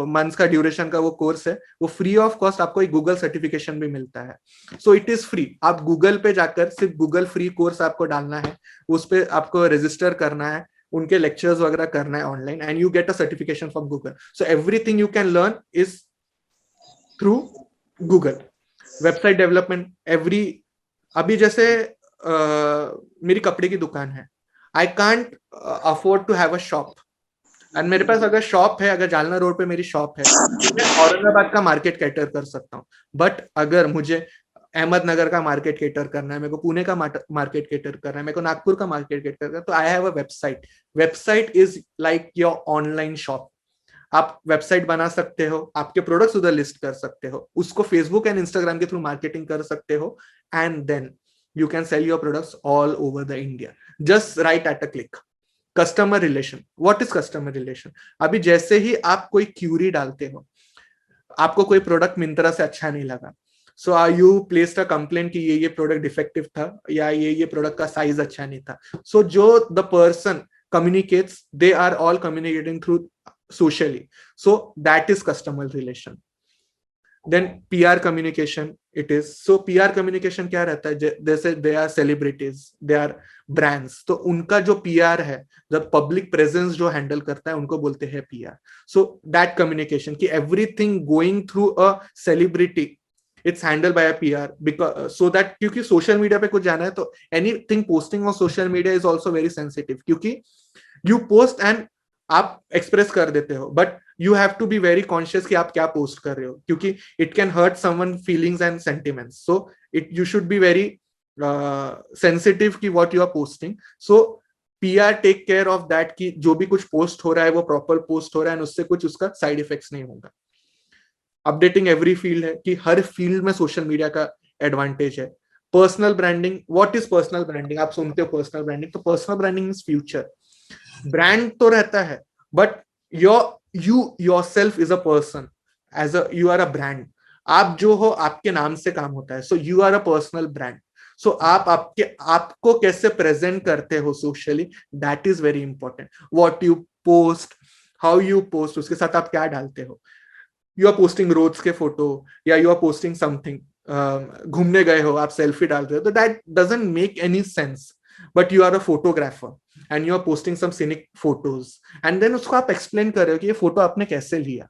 मंथ्स का ड्यूरेशन का वो कोर्स है, वो फ्री ऑफ कॉस्ट आपको एक गूगल सर्टिफिकेशन भी मिलता है. So it is free. आप गूगल पे जाकर सिर्फ गूगल फ्री कोर्स आपको डालना है, उस पे आपको रजिस्टर करना है, उनके लेक्चर्स वगैरह करना है online, and you get a certification from Google. So everything you can learn is through Google. Website development every. अभी जैसे मेरी कपड़े की दुकान है, I can't afford to have a shop, and मेरे पास अगर शॉप है, अगर जालना रोड पे मेरी शॉप है, तो मैं औरंगाबाद का मार्केट कैटर कर सकता हूँ. बट अगर मुझे अहमदनगर का मार्केट कैटर करना है, मेरे को पुणे का मार्केट कैटर करना है, मेरे को नागपुर का मार्केट कैटर करना है, तो आई have a website. Website is like your online shop. आप वेबसाइट बना सकते हो, आपके प्रोडक्ट्स उधर लिस्ट कर सकते हो, उसको फेसबुक एंड इंस्टाग्राम के थ्रू मार्केटिंग कर सकते हो, and then you can sell your products all over the India just right at a click. Customer relation. What is customer relation? अभी जैसे ही आप कोई क्यूरी डालते हो, आपको कोई प्रोडक्ट मिंत्रा से अच्छा नहीं लगा, so are you placed a complaint कि ये प्रोडक्ट डिफेक्टिव था, या ये प्रोडक्ट का साइज अच्छा नहीं था. सो जो the person communicates, they are all communicating through socially. So that is customer relation. Then PR communication it is. So PR communication क्या रहता है, जैसे they are celebrities, they are brands, तो उनका जो PR है, जब public presence जो handle करता है, उनको बोलते हैं PR. So that communication कि everything going through a celebrity, it's handled by a PR, because so that क्योंकि सोशल मीडिया पे कुछ जाना है, तो anything posting on social media is also very sensitive, क्योंकि you post and आप express कर देते हो, but you have to be very conscious कि आप क्या पोस्ट कर रहे हो, क्योंकि it can hurt someone feelings and sentiments. So it you should be very sensitive कि what you are posting. So PR take care of that कि जो भी कुछ पोस्ट हो रहा है वो प्रॉपर पोस्ट हो रहा है, and उससे कुछ उसका साइड इफेक्ट्स नहीं होगा. अपडेटिंग एवरी फील्ड है कि हर फील्ड में सोशल मीडिया का एडवांटेज है. Personal branding. What is personal branding? आप सुनते हो पर्सनल ब्रांडिंग, तो personal branding is future. Brand तो रहता है, but you yourself is a person, as a you are a brand. आप जो हो आपके नाम से काम होता है, so you are a personal brand. So आप आपको कैसे प्रेजेंट करते हो socially, that is very important. What you post, how you post, उसके साथ आप क्या डालते हो. यू आर पोस्टिंग रोड्स के फोटो, या यू आर पोस्टिंग समथिंग, घूमने गए हो, आप सेल्फी डाल रहे हो, तो that doesn't make any sense. But you are a photographer and you are posting some scenic photos, and then उसको आप एक्सप्लेन कर रहे हो कि ये फोटो आपने कैसे लिया,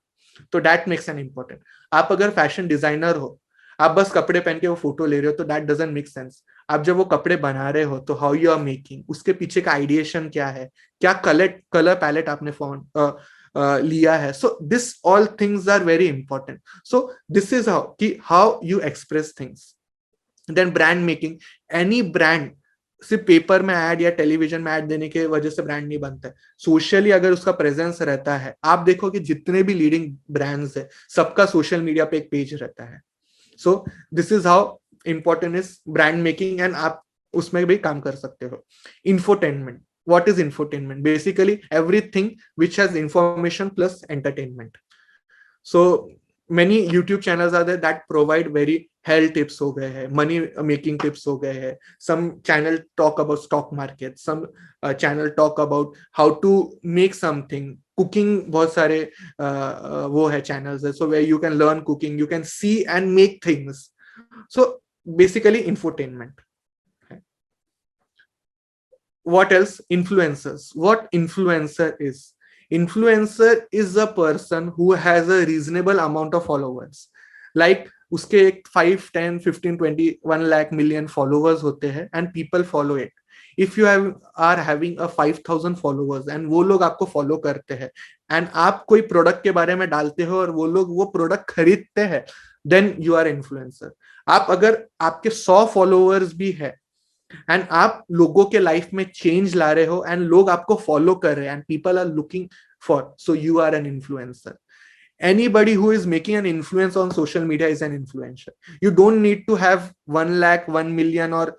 तो दैट मेक्स एन इंपॉर्टेंट. आप अगर फैशन डिजाइनर हो, आप बस कपड़े पहन के वो फोटो ले रहे हो, तो दैट डजंट मेक सेंस. आप जब वो कपड़े बना रहे हो, तो हाउ यू आर मेकिंग, उसके पीछे का आइडिएशन क्या है, क्या कलर पैलेट आपने लिया है. So this all things are very important. So this is how you express things. Then brand making. Any brand सिर्फ पेपर में ऐड या टेलीविजन में ऐड देने के वजह से ब्रांड नहीं बनता है. सोशली अगर उसका प्रेजेंस रहता है, आप देखो कि जितने भी लीडिंग ब्रांड्स है, सबका सोशल मीडिया पे एक पेज रहता है. So this is how important is brand making, and आप उसमें भी काम कर सकते हो. Infotainment. what is infotainment? Basically everything which has information plus entertainment. So many YouTube channels are there that provide very health tips, हो गए हैं, money making tips हो गए हैं. Some channel talk about stock market, some channel talk about how to make something. Cooking बहुत सारे वो है channels है, so where you can learn cooking, you can see and make things. So basically infotainment. What else? Influencers. What influencer is? Influencer is a person who has a reasonable amount of followers. Like उसके एक 5, 10, 15, 20, 1 lakh million followers होते हैं and people follow it. If you are having a 5,000 followers and वो लोग आपको follow करते हैं and आप कोई प्रोडक्ट के बारे में डालते हो और वो लोग वो प्रोडक्ट खरीदते हैं, देन यू आर इन्फ्लुएंसर. आप अगर आपके 100 फॉलोअर्स भी है एंड आप लोगों के लाइफ में चेंज ला रहे हो एंड लोग आपको फॉलो कर रहे हैं and people are looking for, so you are an influencer. Anybody who is making an influence on social media is an influencer. You don't need to have 1 lakh, 1 million और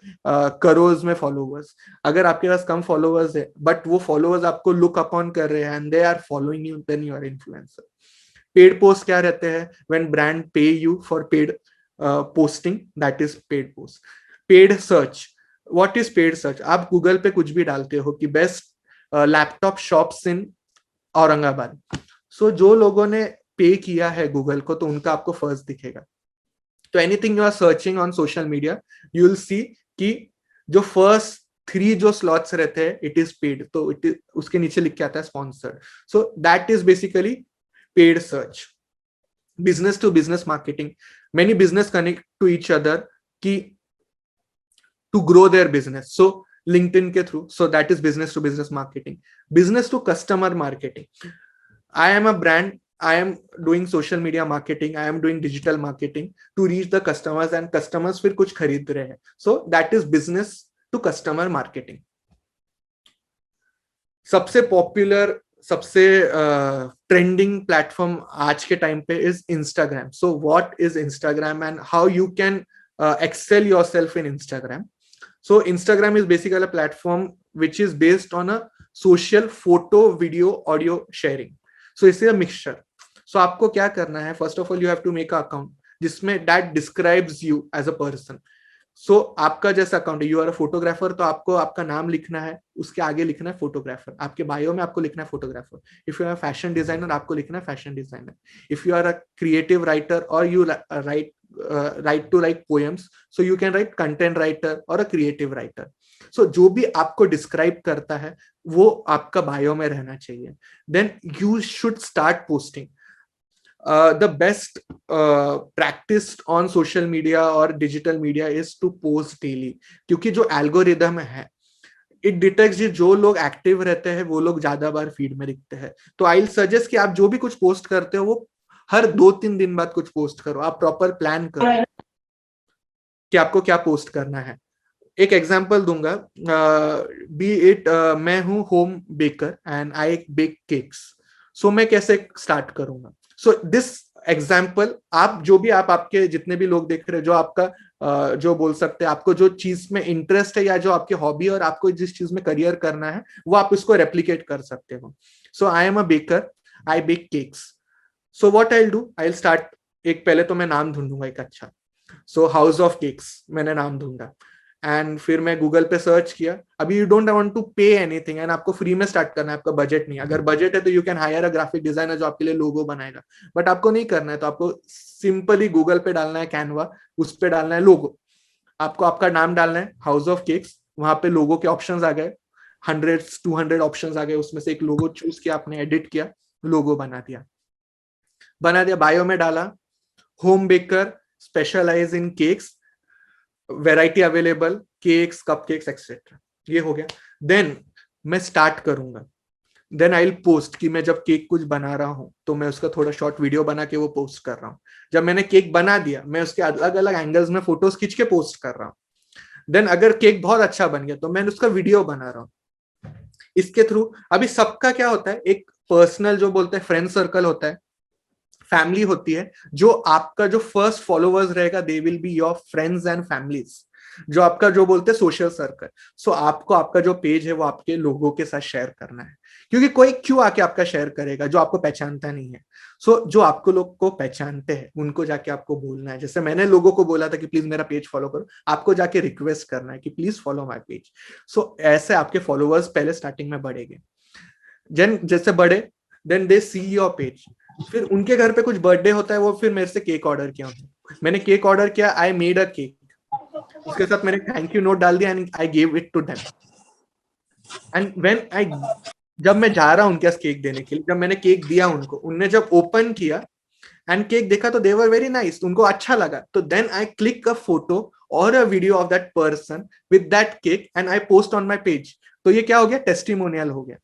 crores में followers. अगर आपके पास कम followers है but वो followers आपको look upon कर रहे हैं and they are following you, then you are influencer. Paid post क्या रहते हैं? When brand pay you for paid posting, that is paid post. Paid search. What is paid search? आप Google पे कुछ भी डालते हो कि best laptop shops in Aurangabad. So जो लोगों ने पे किया है गूगल को तो उनका आपको फर्स्ट दिखेगा. तो anything you are searching on social media you will see कि जो फर्स्ट 3 जो स्लॉट्स रहते हैं इट इज पेड, तो इट इज उसके नीचे लिख के आता है sponsored. So that is basically paid search. Business to business marketing, many business connect to each other की to grow their business. So LinkedIn के through, so that is business to business marketing. Business to customer marketing, I am a brand, I am doing social media marketing, I am doing digital marketing to reach the customers and customers फिर कुछ खरीद रहे हैं. So that is business to customer marketing. सबसे popular, सबसे trending platform आज के time पे is Instagram. So what is Instagram and how you can excel yourself in Instagram. So Instagram is basically a platform which is based on a social photo, video, audio sharing. So it's a mixture. So आपको क्या करना है, first of all you have to make an account जिसमें that describes you as a person. So आपका जैसा account है, you are a photographer, तो आपको आपका नाम लिखना है, उसके आगे लिखना है फोटोग्राफर, आपके बायो में आपको लिखना है photographer. If you are fashion designer आपको लिखना है fashion designer. If you are a creative writer और you write to write poems, so you can write content writer और अ क्रिएटिव राइटर. सो जो भी आपको डिस्क्राइब करता है वो आपका बायो में रहना चाहिए. Then you should start posting. The best practice on social media or digital media is to post daily, क्योंकि जो एल्गोरिदम है it detects जो लोग एक्टिव रहते हैं वो लोग ज्यादा बार फीड में दिखते हैं. तो आई सजेस्ट कि आप जो भी कुछ पोस्ट करते हो वो हर 2-3 दिन बाद कुछ पोस्ट करो. आप प्रॉपर प्लान करो कि आपको क्या पोस्ट करना है. एक एग्जांपल दूंगा, बी इट मैं हूं home baker and I bake cakes. So मैं कैसे स्टार्ट करूंगा. सो दिस एग्जाम्पल, आप जो भी आपके जितने भी लोग देख रहे हैं, जो आपका जो बोल सकते हैं आपको जो चीज में इंटरेस्ट है या जो आपकी हॉबी और आपको जिस चीज में करियर करना है वो आप इसको रेप्लिकेट कर सकते हो. So I am a baker, I bake cakes. So what I will do, I will start. एक पहले तो मैं नाम ढूंढूंगा एक अच्छा. सो हाउस ऑफ केक्स मैंने नाम ढूंढा एंड फिर मैं गूगल पे सर्च किया. अभी you don't want to pay anything and आपको फ्री में स्टार्ट करना है, आपका बजट नहीं. अगर बजट है तो you can hire a graphic designer जो आपके लिए लोगो बनाएगा, बट आपको नहीं करना है तो आपको सिंपली गूगल पे डालना है कैनवा, उस पे डालना है लोगो. आपको आपका नाम डालना है हाउस ऑफ केक्स, वहां पे लोगो के ऑप्शंस आ गए, 100-200 ऑप्शंस आ गए, उसमें से एक लोगो चूज किया आपने, एडिट किया, लोगो बना दिया. बायो में डाला home baker, specialize in cakes, variety available, cakes, cupcakes etcetera. ये हो गया. देन मैं स्टार्ट करूंगा. देन आई विल पोस्ट कि मैं जब केक कुछ बना रहा हूं तो मैं उसका थोड़ा शॉर्ट वीडियो बना के वो पोस्ट कर रहा हूं. जब मैंने केक बना दिया मैं उसके अलग अलग एंगल्स में फोटोज खींच के पोस्ट कर रहा हूं. देन अगर केक बहुत अच्छा बन गया तो मैं उसका वीडियो बना रहा हूं. इसके थ्रू अभी सबका क्या होता है, एक पर्सनल जो बोलते हैं फ्रेंड सर्कल होता है, फैमिली होती है. जो आपका जो फर्स्ट फॉलोअर्स रहेगा they will be your friends and families, जो आपका जो बोलते हैं सोशल सर्कल. सो आपको आपका जो पेज है वो आपके लोगों के साथ शेयर करना है, क्योंकि कोई क्यों आके आपका शेयर करेगा जो आपको पहचानता नहीं है. सो जो आपको लोग को पहचानते हैं उनको जाके आपको बोलना है. जैसे मैंने लोगों को बोला था कि प्लीज मेरा पेज फॉलो करो, आपको जाके रिक्वेस्ट करना है कि please follow my page. So ऐसे आपके फॉलोअर्स पहले स्टार्टिंग में बढ़ेंगे. जैसे बढ़े then they see your page. फिर उनके घर पे कुछ बर्थडे होता है, वो फिर मेरे से केक ऑर्डर किया. मैंने केक ऑर्डर किया, आई मेड अ केक, उसके साथ मैंने थैंक यू नोट डाल दिया and I give it to them. And when I, जब मैं जा रहा हूं उनके पास केक देने के लिए, जब मैंने केक दिया उनको, उनने जब ओपन किया एंड केक देखा तो दे वर वेरी नाइस, उनको अच्छा लगा, तो then I click a photo और a video of that person with that cake and I post on my page. तो ये क्या हो गया, टेस्टिमोनियल हो गया.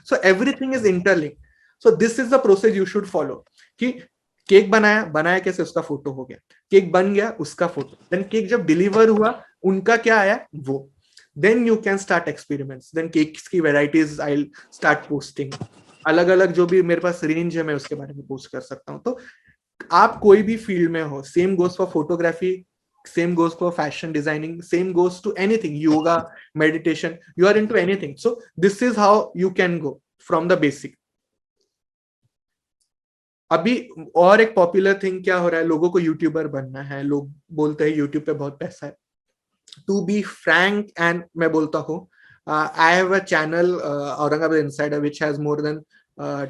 So everything is interlink. So this is the process you should follow कि cake बनाया, बनाया कैसे, उसका फोटो हो गया, केक बन गया, उसका फोटो, देन केक जब डिलीवर हुआ उनका क्या आया वो, then you can start experiments, then cakes की वेराइटीज आई स्टार्ट पोस्टिंग, अलग अलग जो भी मेरे पास रेंज है मैं उसके बारे में पोस्ट कर सकता हूँ. तो आप कोई भी फील्ड में हो, same goes for photography, same goes for fashion designing, same goes to anything, yoga, meditation, you are into anything. So this is how you can go from the basic. अभी और एक पॉपुलर थिंग क्या हो रहा है, लोगों को YouTuber बनना है, लोग बोलते हैं यूट्यूब पे बहुत पैसा है. टू बी फ्रैंक, एंड मैं बोलता हूँ, I have a channel Aurangabad insider which has more than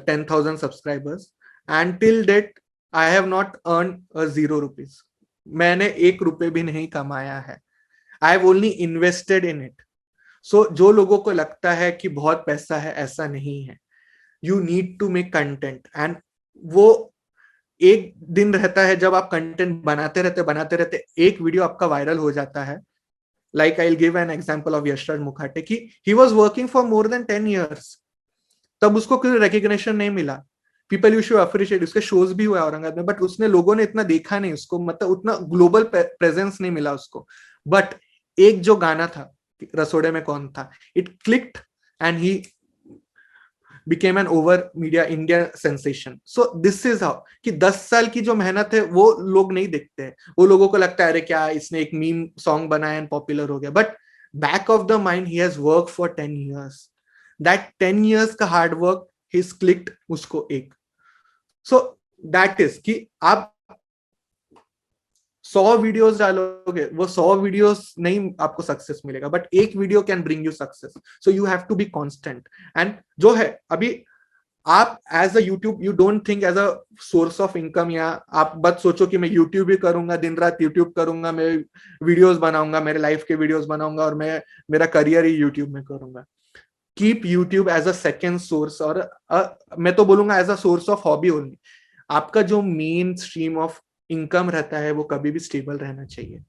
10,000 subscribers, and till date I have not earn 0 rupees. मैंने 1 रुपए भी नहीं कमाया है. I have only invested in it. So जो लोगों को लगता है कि बहुत पैसा है, ऐसा नहीं है. You need to make content, and वो एक दिन रहता है जब आप कंटेंट बनाते रहते एक वीडियो आपका वायरल हो जाता है. Like I will give an example of Yashraj Mukhate कि he was working for more than 10 years, तब उसको कोई रिकग्निशन नहीं मिला. पीपल यू शुड अप्रिशिएट, उसके शोज भी हुआ औरंगाबाद में, बट उसने लोगों ने इतना देखा नहीं उसको, मतलब उतना ग्लोबल प्रेजेंस नहीं मिला उसको. बट एक जो गाना था रसोड़े में कौन था, it clicked and he became an over media India sensation. So this is how कि 10 साल की जो मेहनत है वो लोग नहीं देखते हैं. वो लोगों को लगता है अरे क्या इसने एक मीम सॉन्ग बनाया एंड पॉपुलर हो गया, but back of the mind he has work for 10 years. That 10 years का हार्ड वर्क हिज क्लिक्ड उसको एक. सो दैट इज कि आप 100 वीडियोस डालोगे, वो 100 वीडियोस नहीं आपको सक्सेस मिलेगा, बट एक video can bring you success. So you have to be constant. And जो है अभी आप as a YouTube, you don't think as a source of income, या आप बस सोचो कि मैं यूट्यूब ही करूंगा, दिन रात यूट्यूब करूंगा, मैं वीडियोस बनाऊंगा, मेरे लाइफ के वीडियोस बनाऊंगा और मैं मेरा करियर ही यूट्यूब में करूंगा. Keep YouTube as a second source, और मैं तो बोलूंगा as a source of hobby only. आपका जो मेन स्ट्रीम ऑफ इनकम रहता है वो कभी भी स्टेबल रहना चाहिए.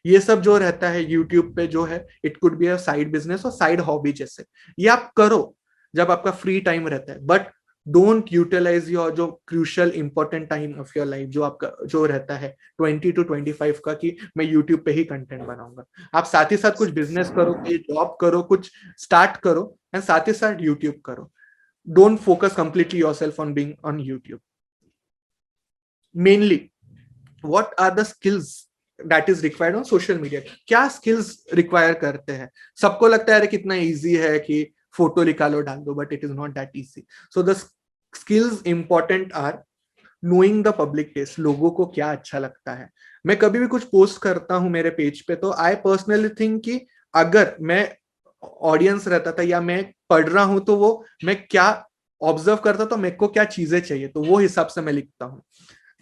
ये सब जो रहता है यूट्यूब पे जो है, it could be a side business और साइड हॉबी जैसे, ये आप करो जब आपका फ्री टाइम रहता है, बट डोंट यूटिलाइज योर जो crucial important time of your life जो आपका जो रहता है 20 to 25 का, कि मैं यूट्यूब पे ही कंटेंट बनाऊंगा. आप साथ ही साथ कुछ बिजनेस करो, कोई जॉब करो, कुछ स्टार्ट करो, एंड साथ ही साथ यूट्यूब करो. Don't focus completely yourself on being on YouTube. Mainly what are the skills that is required on social media? क्या skills require करते हैं? सबको लगता है कितना easy है कि फोटो निकालो डाल दो, but it is not that easy. So the skills important are knowing the public taste. लोगों को क्या अच्छा लगता है. मैं कभी भी कुछ पोस्ट करता हूँ मेरे पेज पे, तो I personally think कि अगर मैं ऑडियंस रहता था या मैं पढ़ रहा हूं, तो वो मैं क्या ऑब्जर्व करता, तो मेरे को क्या चीजें चाहिए, तो वो हिसाब से मैं लिखता हूँ.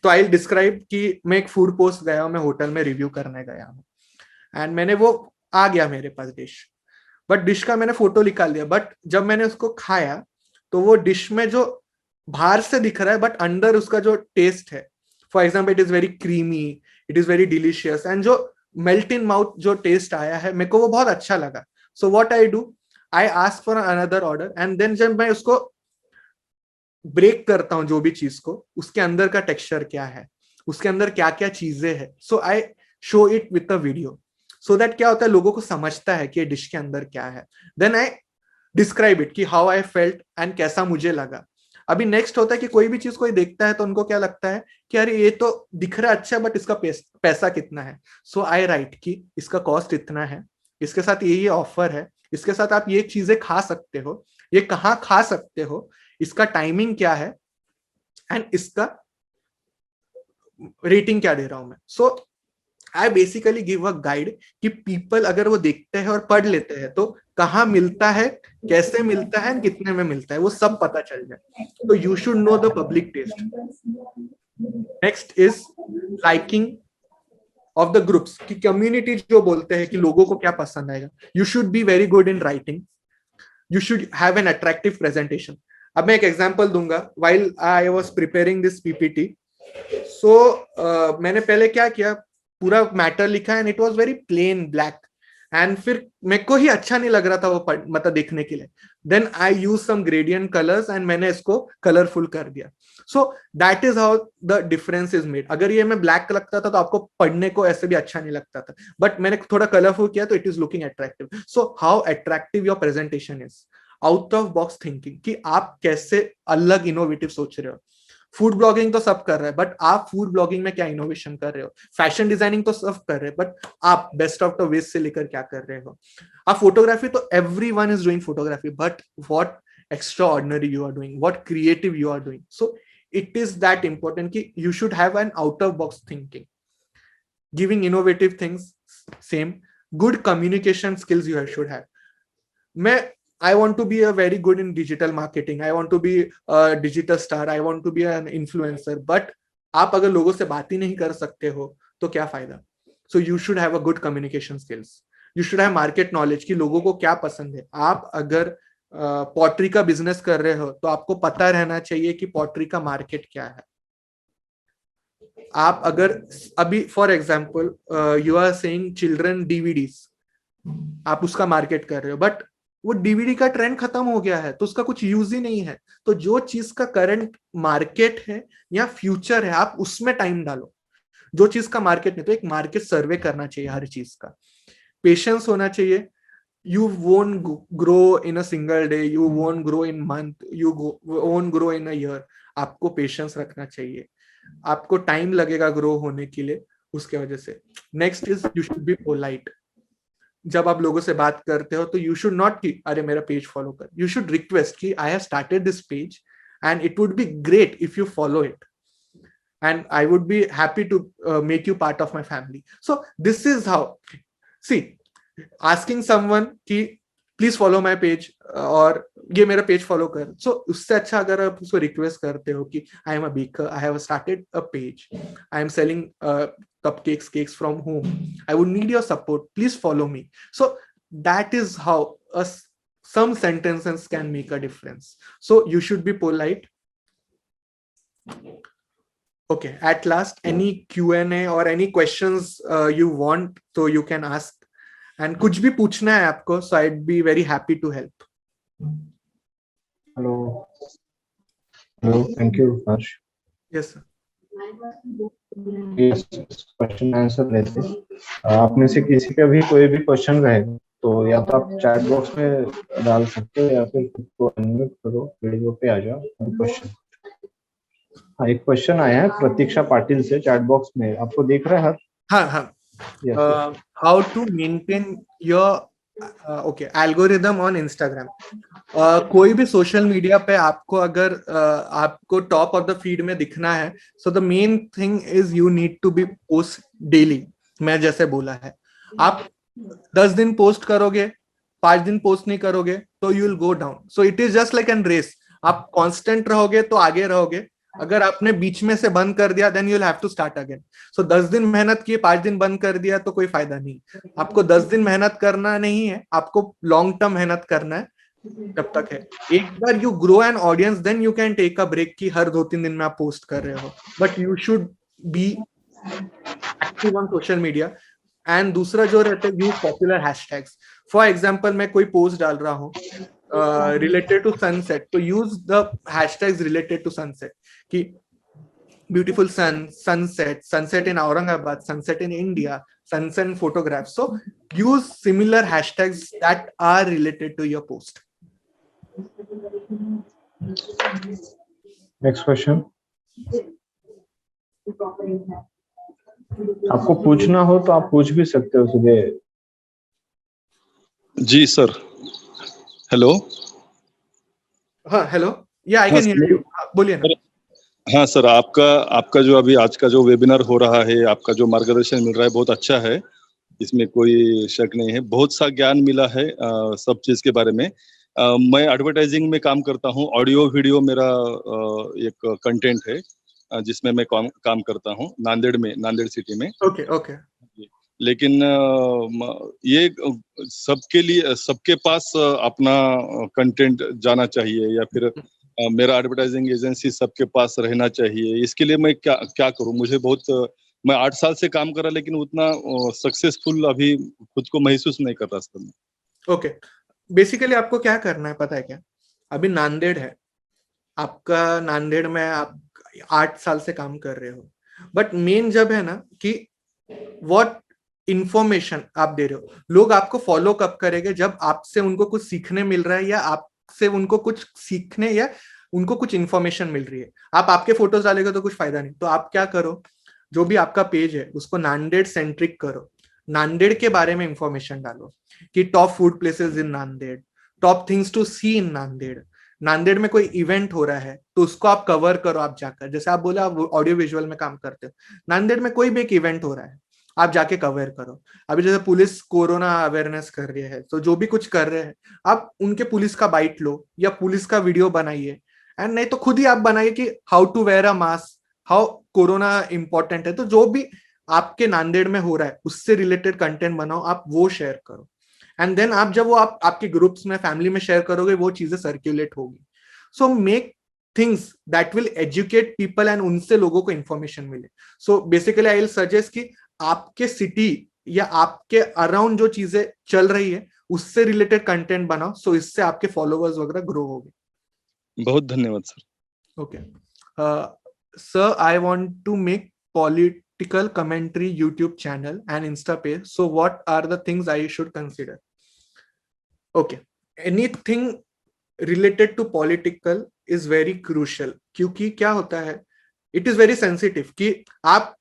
तो आई डिस्क्राइब कि मैं एक फूड पोस्ट गया हूं, मैं होटल में रिव्यू करने गया हूं, एंड मैंने वो आ गया मेरे पास डिश, बट डिश का मैंने फोटो निकाल दिया, बट जब मैंने उसको खाया तो वो डिश में जो बाहर से दिख रहा है बट अंदर उसका जो टेस्ट है, for example it is very creamy, it is very delicious, and जो मेल्ट इन माउथ जो टेस्ट आया है मेरे को वो बहुत अच्छा लगा. So what I do, I ask for another order, and then जब मैं उसको ब्रेक करता हूं जो भी चीज को, उसके अंदर का टेक्सचर क्या है, उसके अंदर क्या क्या चीजें हैं, so I show it with a video, so that क्या होता है लोगों को समझता है कि ये डिश के अंदर क्या है. देन आई डिस्क्राइब इट कि हाउ आई फेल्ट एंड कैसा मुझे लगा. अभी नेक्स्ट होता है कि कोई भी चीज कोई देखता है तो उनको क्या लगता है कि अरे ये तो दिख रहा है अच्छा, बट इसका पैसा कितना है. सो आई राइट कि इसका कॉस्ट इतना है, इसके साथ ये ऑफर है, इसके साथ आप ये चीजें खा सकते हो, ये कहाँ खा सकते हो, इसका टाइमिंग क्या है, एंड इसका रेटिंग क्या दे रहा हूं मैं. So I basically give a guide कि पीपल अगर वो देखते हैं और पढ़ लेते हैं तो कहाँ मिलता है, कैसे मिलता है, कितने में मिलता है, वो सब पता चल जाए. तो you should know the public taste. Next is liking of the groups, कि कम्युनिटी जो बोलते हैं कि लोगों को क्या पसंद आएगा. You should be very good in writing, you should have an attractive presentation. अब मैं एक एग्जांपल दूंगा. While I was preparing this PPT, so मैंने पहले क्या किया, पूरा मैटर लिखा and it was very plain black, and फिर मेरे को ही अच्छा नहीं लग रहा था वो मतलब देखने के लिए. Then I use some gradient colours and मैंने इसको कलरफुल कर दिया. So that is how the difference is made. अगर ये मैं ब्लैक लगता था तो आपको पढ़ने को ऐसे भी अच्छा नहीं लगता था, बट मैंने थोड़ा कलरफुल किया तो it is looking attractive. So how attractive your presentation is, out of box thinking, कि आप कैसे अलग इनोवेटिव सोच रहे हो. फूड ब्लॉगिंग तो सब कर रहे हैं, बट आप फूड ब्लॉगिंग में क्या इनोवेशन कर रहे हो. फैशन डिजाइनिंग तो सब कर रहे हैं, बट आप बेस्ट ऑफ द वेस्ट से लेकर क्या कर रहे हो. आप फोटोग्राफी तो everyone is doing photography, but what extraordinary you are doing, what creative you are doing. So it is that important ki you should have an out of box thinking, giving innovative things. Same good communication skills you should have. I want to be a very good in digital marketing, I want to be a digital star, I want to be an influencer, but आप अगर लोगों से बात ही नहीं कर सकते हो तो क्या फायदा. So you should have a good communication skills, you should have market knowledge कि लोगों को क्या पसंद है. आप अगर पॉटरी का बिजनेस कर रहे हो तो आपको पता रहना चाहिए कि पॉटरी का मार्केट क्या है. आप अगर अभी for example you are saying children DVDs, आप उसका मार्केट कर रहे हो, बट वो डीवीडी का ट्रेंड खत्म हो गया है तो उसका कुछ यूज ही नहीं है. तो जो चीज का करंट मार्केट है या फ्यूचर है आप उसमें टाइम डालो. जो चीज का मार्केट नहीं, तो एक मार्केट सर्वे करना चाहिए हर चीज का. पेशेंस होना चाहिए. You won't grow in a single day, you won't grow in month, won't grow in a year. आपको पेशेंस रखना चाहिए, आपको टाइम लगेगा ग्रो होने के लिए. उसके वजह से next is you should be polite. जब आप लोगों से बात करते हो तो यू शुड नॉट कि अरे मेरा पेज फॉलो कर. यू शुड रिक्वेस्ट कि I have started this page and it would be great if you follow it, and I would be happy to make you part of my family. So this is how, see, asking someone कि please follow my page और ये मेरा page follow कर, सो उससे अच्छा अगर आप उसको रिक्वेस्ट करते हो कि I am a baker, I have started a page, I am selling cupcakes, cakes from home, I would need your support, please follow me. So that is how some sentences can make a difference. So you should be polite. Okay, at last, any Q&A or any questions you want, so you can ask. And कुछ भी पूछना है आपको, so I'd be very happy to help. Hello, thank you, Harsh. Yes, sir. Yes, question answer लेते हैं. आप में से किसी का भी कोई भी क्वेश्चन रहे तो या तो आप चैट बॉक्स में डाल सकते हो या फिर खुद को अनम्यूट करो, वीडियो पे आ जाओ. क्वेश्चन, हाँ, एक क्वेश्चन आया है प्रतीक्षा पाटिल से चैट बॉक्स में, आपको देख रहे हैं? हाँ. How to maintain your okay algorithm on Instagram. कोई भी सोशल मीडिया पे आपको अगर आपको टॉप ऑफ द फीड में दिखना है, so the main thing is you need to be post daily. मैं जैसे बोला है, आप 10 दिन पोस्ट करोगे, 5 दिन पोस्ट नहीं करोगे तो you will go down. So it is just like an race. आप कांस्टेंट रहोगे तो आगे रहोगे, अगर आपने बीच में से बंद कर दिया then you will have to start again. So 10 दिन मेहनत किए, 5 दिन बंद कर दिया तो कोई फायदा नहीं. आपको 10 दिन मेहनत करना नहीं है, आपको लॉन्ग टर्म मेहनत करना है. जब तक है, एक बार you grow an audience then you can take a break की हर 2-3 दिन में आप पोस्ट कर रहे हो, but you should be active on social media. And दूसरा जो रहता है, use popular hashtags. For example मैं कोई पोस्ट डाल रहा हूँ related to sunset, तो use the hashtags related to sunset कि beautiful sun, sunset in Aurangabad, sunset in India, sunset photographs. So use similar hashtags that are related to your post. Next question, आपको पूछना हो तो आप पूछ भी सकते हो. सुबह जी सर, हेलो. हाँ, हेलो, या आई कैन हियर यू, बोलिए ना. हाँ सर, आपका जो अभी आज का जो वेबिनार हो रहा है, आपका जो मार्गदर्शन मिल रहा है बहुत अच्छा है, इसमें कोई शक नहीं है. बहुत सा ज्ञान मिला है सब चीज के बारे में. मैं एडवर्टाइजिंग में काम करता हूँ, ऑडियो वीडियो मेरा एक कंटेंट है जिसमें मैं काम करता हूँ नांदेड़ सिटी में. ओके. लेकिन ये सबके लिए सबके पास अपना कंटेंट जाना चाहिए या फिर मेरा एडवर्टाइजिंग एजेंसी सबके पास रहना चाहिए, इसके लिए मैं क्या क्या करूं? मुझे बहुत मैं 8 साल से काम कर रहा, लेकिन उतना सक्सेसफुल अभी खुद को महसूस नहीं कर रहा सर मैं। ओके, बेसिकली आपको क्या करना है पता है क्या? अभी नांदेड़ है आपका, नांदेड़ में आप 8 साल से काम कर रहे हो, बट मेन जब है ना कि व्हाट इंफॉर्मेशन आप दे रहे हो, लोग आपको फॉलो कब करेंगे? जब आपसे उनको कुछ सीखने मिल रहा है, या आपसे उनको कुछ सीखने या उनको कुछ इंफॉर्मेशन मिल रही है। आप आपके फोटोज डालेंगे तो कुछ फायदा नहीं। तो आप क्या करो, जो भी आपका पेज है उसको नांदेड़ सेंट्रिक करो, नांदेड़ के बारे में इंफॉर्मेशन डालो कि top food places in Nanded, top things to see in Nanded. Nanded में कोई इवेंट हो रहा है तो उसको आप कवर करो। आप जाकर, जैसे आप बोले आप ऑडियो विजुअल में काम करते हो, नांदेड़ में कोई भी एक इवेंट हो रहा है आप जाके कवर करो। अभी जैसे पुलिस कोरोना अवेयरनेस कर रही है, तो जो भी कुछ कर रहे हैं आप उनके पुलिस का बाइट लो या पुलिस का वीडियो बनाइए, एंड नहीं तो खुद ही आप बनाइए कि how to wear a mask, how corona important है। तो जो भी आपके नांदेड़ में हो रहा है उससे रिलेटेड कंटेंट बनाओ, आप वो शेयर करो, एंड देन आप जब वो आपके ग्रुप्स में, फैमिली में शेयर करोगे, वो चीजें सर्क्यूलेट होगी। So make things that will educate people and उनसे लोगों को इंफॉर्मेशन मिले। So basically I will suggest कि आपके सिटी या आपके अराउंड जो चीजें चल रही है उससे रिलेटेड कंटेंट बनाओ, सो इससे आपके फॉलोअर्स वगैरह ग्रो होंगे। बहुत धन्यवाद sir. Okay sir, I want to make political commentary YouTube channel and Insta page. So what are the things I should consider? Okay, anything related to political is very crucial, क्योंकि क्या होता है, it is very sensitive कि आप,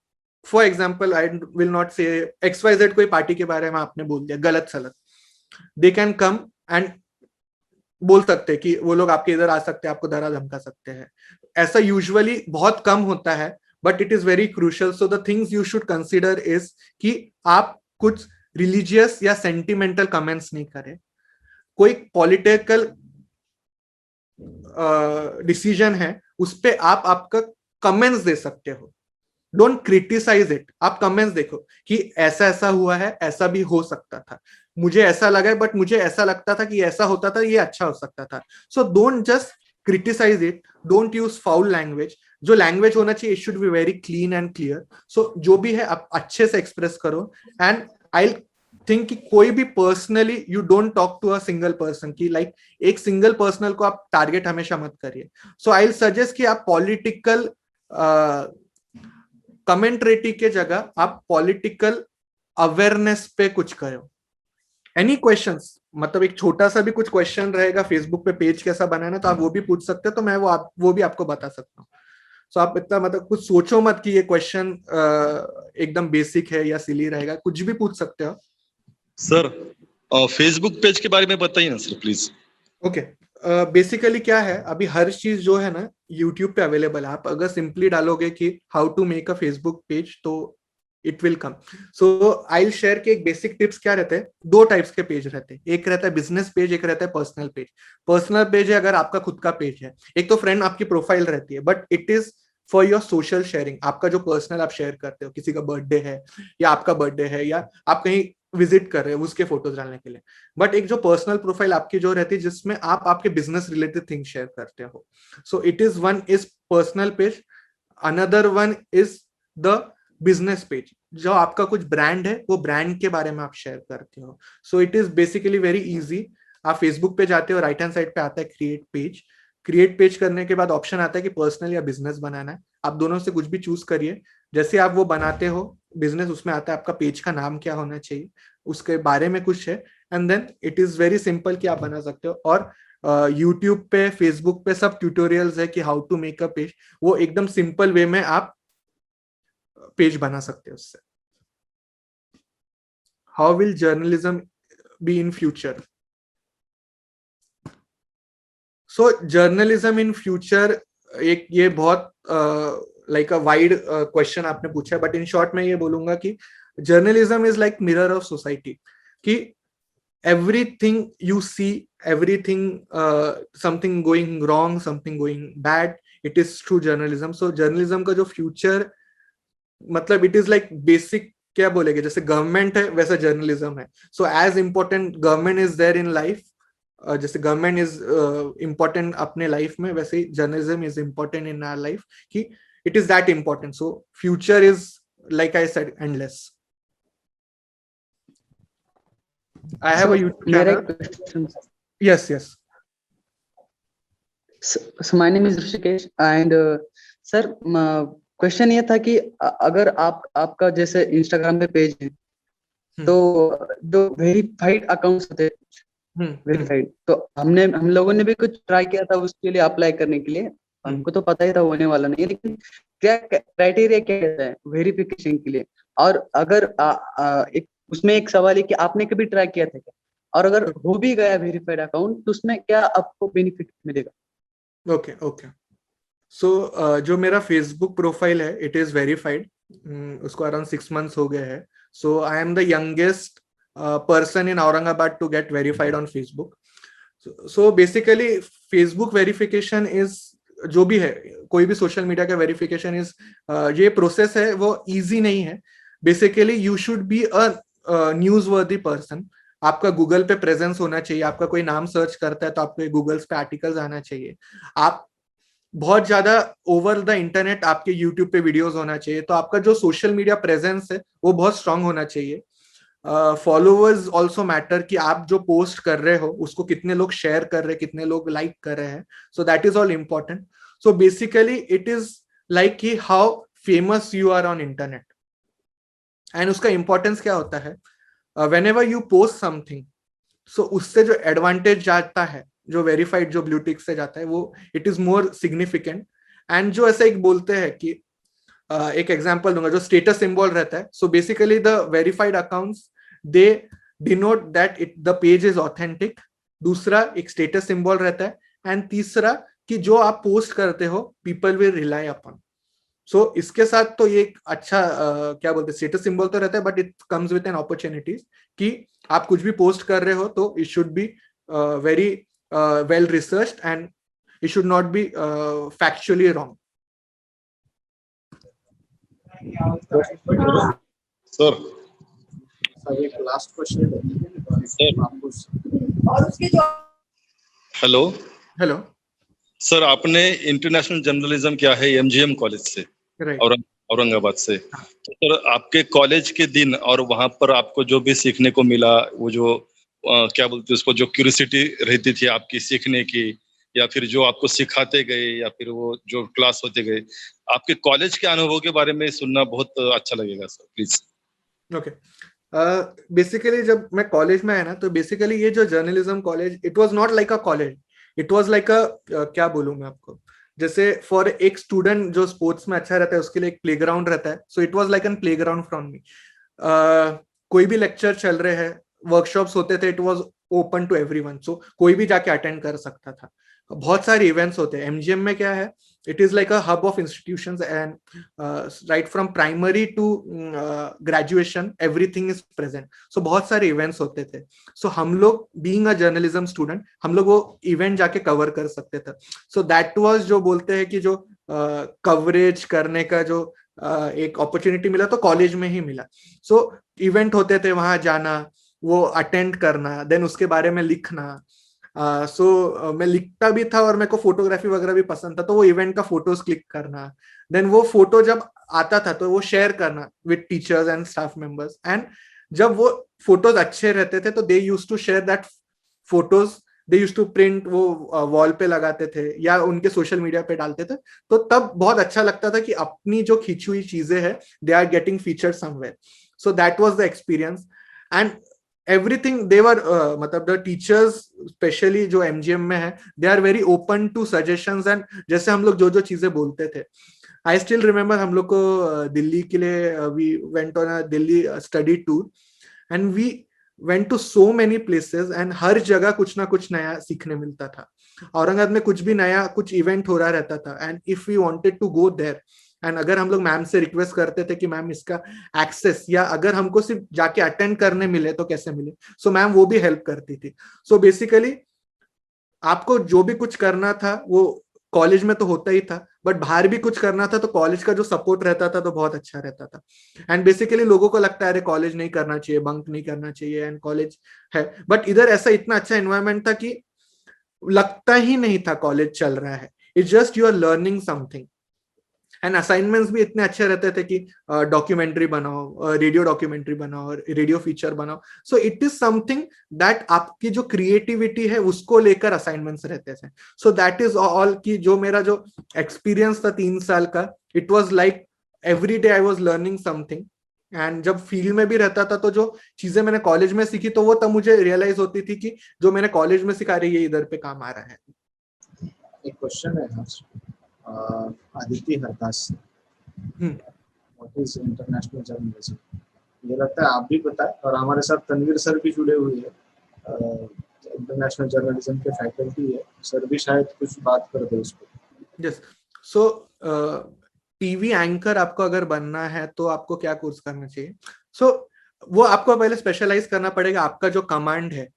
for example I will not से XYZ कोई party के बारे में आपने बोल दिया गलत सलत, दे कैन कम एंड बोल सकते हैं कि वो लोग आपके इधर आ सकते हैं, आपको डरा धमका सकते हैं। ऐसा यूजुअली बहुत कम होता है, but it is very crucial. So the things you should consider is कि आप कुछ रिलीजियस या सेंटिमेंटल कमेंट्स नहीं करें, कोई पॉलिटिकल डिसीजन है उस पे आप आपका कमेंट्स दे सकते हो, डोंट क्रिटिसाइज इट। आप कमेंट्स देखो कि ऐसा ऐसा हुआ है, ऐसा भी हो सकता था, मुझे ऐसा लगा है, बट मुझे ऐसा लगता था कि ऐसा होता था, ये अच्छा हो सकता था। So don't just criticize it, don't use foul language. जो लैंग्वेज होना चाहिए, it should be very clean and clear. So जो भी है आप अच्छे से एक्सप्रेस करो, एंड आई थिंक कि कोई भी personally you don't talk to a single person, की लाइक एक सिंगल पर्सनल को आप टारगेट हमेशा मत करिए। सो आई विल सजेस्ट कि आप पॉलिटिकल कमेंट्रेटी के जगह आप पॉलिटिकल अवेयरनेस पे कुछ करो। एनी क्वेश्चंस, मतलब एक छोटा सा भी कुछ क्वेश्चन रहेगा, फेसबुक पे पेज कैसा बनाना, तो आप वो भी पूछ सकते हो, तो मैं वो भी आपको बता सकता हूँ। सो आप इतना मतलब कुछ सोचो मत कि ये क्वेश्चन एकदम बेसिक है या सिली रहेगा, कुछ भी पूछ सकते हो। सर फेसबुक पेज के बारे में बताइए ना सर प्लीज। ओके, बेसिकली क्या है, अभी हर चीज जो है ना यूट्यूब पे अवेलेबल है। आप अगर सिंपली डालोगे कि how to make a Facebook page, तो it will come. So I will share के एक बेसिक टिप्स क्या रहते हैं। दो टाइप्स के पेज रहते हैं, एक रहता है बिजनेस पेज, एक रहता है पर्सनल पेज। पर्सनल पेज है अगर आपका खुद का पेज है, एक तो फ्रेंड आपकी प्रोफाइल रहती है, but it is for your social sharing. आपका जो पर्सनल आप शेयर करते हो, किसी का बर्थडे है या आपका बर्थडे है या आप कहीं विजिट कर रहे हो, उसके फोटोज डालने के लिए। बट एक जो पर्सनल प्रोफाइल आपकी जो रहती है, जिसमें आप आपके बिजनेस रिलेटेड थिंग शेयर करते हो, so it is one is personal page, another one is the business page. जो आपका कुछ ब्रांड है, वो ब्रांड के बारे में आप शेयर करते हो। So it is basically very easy. आप फेसबुक पे जाते हो, राइट हैंड साइड पे आता है क्रिएट पेज। क्रिएट पेज करने के बाद ऑप्शन आता है कि पर्सनल या बिजनेस बनाना है, आप दोनों से कुछ भी चूज करिए। जैसे आप वो बनाते हो बिजनेस, उसमें आता है आपका पेज का नाम क्या होना चाहिए, उसके बारे में कुछ है, and then it is very simple कि आप बना सकते हो। और यूट्यूब पे, फेसबुक पे सब ट्यूटोरियल्स है कि how to make a page, वो एकदम सिंपल वे में आप पेज बना सकते हो उससे। How will journalism be in future? So journalism in future, एक ये बहुत लाइक अ वाइड क्वेश्चन आपने पूछा है, बट इन शॉर्ट मैं ये बोलूंगा कि journalism is like mirror of society, कि everything you see, everything something going wrong, something going bad, it is through journalism. So journalism का जो future, मतलब it is like basic, क्या बोलेंगे, जैसे गवर्नमेंट है वैसा जर्नलिज्म है। So as important government is there in life, जैसे गवर्नमेंट इज इम्पोर्टेंट अपने लाइफ में, वैसे ही journalism is important in our life, कि it is that important. So future is, like I said, endless. I have a YouTube मेरा channel. एक question. Yes, yes. So my name is Rishikesh and sir question ये था कि अगर आपका जैसे Instagram पे पेज है तो जो वेरीफाइड अकाउंट्स होते हैं वेरीफाइड, तो हम लोगों ने भी कुछ ट्राई किया था उसके लिए अप्लाई करने के लिए. हमको तो पता ही था होने वाला नहीं है, लेकिन क्या क्राइटेरिया क्या रहता है वेरिफिकेशन के लिए? और अगर एक उसमें एक सवाल है कि आपने कभी ट्राई किया था क्या, और अगर हो भी गया वेरीफाइड अकाउंट तो उसमें क्या आपको बेनिफिट मिलेगा? Okay okay. सो जो मेरा फेसबुक प्रोफाइल है, इट इज वेरीफाइड. उसको अराउंड 6 months हो गए हैं. So I am the youngest person in Aurangabad to get verified on Facebook. So basically Facebook verification is, जो भी है, कोई भी सोशल मीडिया का वेरिफिकेशन इज, ये प्रोसेस है वो इजी नहीं है. Basically you should be a newsworthy person. आपका गूगल पे प्रेजेंस होना चाहिए. आपका कोई नाम सर्च करता है तो आपके गूगल्स पे आर्टिकल्स आना चाहिए. आप बहुत ज्यादा ओवर द इंटरनेट आपके यूट्यूब पे वीडियोस होना चाहिए. तो आपका जो सोशल मीडिया प्रेजेंस है वो बहुत स्ट्रांग होना चाहिए. फॉलोअर्स ऑल्सो मैटर, कि आप जो पोस्ट कर रहे हो उसको कितने लोग शेयर कर रहे हैं, कितने लोग लाइक कर रहे हैं. So that is all important. So basically it is like कि how famous you are on internet. And उसका इंपॉर्टेंस क्या होता है, whenever you post something, so उससे जो एडवांटेज जाता है, जो वेरीफाइड, जो ब्लू टिक से जाता है, वो it is more significant. And जो ऐसा एक बोलते हैं कि एक एग्जांपल दूंगा, जो स्टेटस सिंबल रहता है. So basically the verified accounts, they denote that it the page is authentic. दूसरा एक स्टेटस सिंबल रहता है. एंड तीसरा कि जो आप पोस्ट करते हो पीपल विल रिलाई अपॉन. सो इसके साथ तो ये एक अच्छा क्या बोलते हैं, स्टेटस सिंबल तो रहता है, but it comes with an opportunities कि आप कुछ भी पोस्ट कर रहे हो तो it should be very well researched and it should not be factually wrong. Sir एक last question. Hello. Hello. Sir आपने इंटरनेशनल जर्नलिज्म किया है एमजीएम कॉलेज से, राइट. औरंगाबाद से. तो सर आपके कॉलेज के दिन और वहां पर आपको जो भी सीखने को मिला, वो जो क्या बोलते हैं उसको, जो क्यूरियोसिटी रहती थी आपकी सीखने की, या फिर जो आपको सिखाते गए, या फिर वो जो क्लास होते गए, आपके कॉलेज के अनुभव के बारे में सुनना बहुत अच्छा लगेगा सर, प्लीज. ओके. बेसिकली जब मैं कॉलेज में आया ना, तो बेसिकली ये जो journalism college, it was not like a college, it was like अ, क्या बोलूं मैं आपको, जैसे फॉर एक स्टूडेंट जो स्पोर्ट्स में अच्छा रहता है उसके लिए एक प्लेग्राउंड रहता है. So it was like an playground from me. कोई भी लेक्चर चल रहे हैं, वर्कशॉप्स होते थे, it was open to everyone. So कोई भी जाके अटेंड कर सकता था. बहुत सारे इवेंट्स होते हैं. एमजीएम में क्या है, it is like a hub of institutions, and right from primary to graduation everything is present. So बहुत सारे events होते थे. So हम लोग being a journalism student, हम लोग वो event जाके cover कर सकते थे. So that was जो बोलते हैं कि जो coverage करने का जो एक opportunity मिला तो कॉलेज में ही मिला. So event होते थे, वहां जाना, वो अटेंड करना, देन उसके बारे में लिखना. मैं लिखता भी था और मेरे को फोटोग्राफी वगैरह भी पसंद था, तो वो इवेंट का फोटोज क्लिक करना, देन वो फोटो जब आता था तो वो शेयर करना with teachers and staff members. And जब वो फोटोज अच्छे रहते थे तो they used to share that photos, they used to print, वो वॉल पे लगाते थे या उनके सोशल मीडिया पे डालते थे. तो तब बहुत अच्छा लगता था कि अपनी जो खींची हुई चीजें हैं, they are getting featured somewhere. So that was the experience. And everything they were मतलब the teachers स्पेशली जो एमजीएम में है, they are very open to suggestions. and जैसे हम लोग जो जो चीजें बोलते थे, I still remember हम लोग को दिल्ली के लिए we went on a Delhi study tour and we went to so many places and हर जगह कुछ ना कुछ नया सीखने मिलता था. औरंगाबाद में कुछ भी नया कुछ इवेंट हो रहा रहता था. and if we wanted to go there, and अगर हम लोग मैम से रिक्वेस्ट करते थे कि मैम इसका एक्सेस, या अगर हमको सिर्फ जाके अटेंड करने मिले तो कैसे मिले, सो मैम वो भी हेल्प करती थी. सो बेसिकली आपको जो भी कुछ करना था वो कॉलेज में तो होता ही था, बट बाहर भी कुछ करना था तो कॉलेज का जो सपोर्ट रहता था तो बहुत अच्छा रहता था. एंड बेसिकली लोगों को लगता है अरे कॉलेज नहीं करना चाहिए, बंक नहीं करना चाहिए, एंड कॉलेज है, बट इधर ऐसा इतना अच्छा एनवायरनमेंट था कि लगता ही नहीं था कॉलेज चल रहा है. It's just you are learning something. And assignments भी इतने अच्छे रहते थे कि डॉक्यूमेंट्री बनाओ, रेडियो डॉक्यूमेंट्री बनाओ, रेडियो फीचर बनाओ. So it is something that आपकी जो क्रिएटिविटी है उसको लेकर असाइनमेंट्स रहते थे. सो दैट इज ऑल की जो मेरा जो एक्सपीरियंस था 3 साल का, it was like every day I was learning something. And जब फील्ड में भी रहता था तो जो चीजें मैंने कॉलेज में सीखी तो वो तब मुझे रियलाइज होती थी कि जो मैंने कॉलेज में सिखा रही है इधर पे काम आ रहा है. एक क्वेश्चन है आदित्य हरदास से. What is international journalism? मुझे लगता है आप भी बताएं, और हमारे साथ तनवीर सर भी जुड़े हुए हैं, इंटरनेशनल जर्नलिज्म के फैकल्टी है. सर भी शायद कुछ बात कर दे उस पर. यस. सो टीवी एंकर आपको अगर बनना है तो आपको क्या कोर्स करना चाहिए? सो वो आपको पहले स्पेशलाइज करना पड़ेगा. आपका जो कमांड है,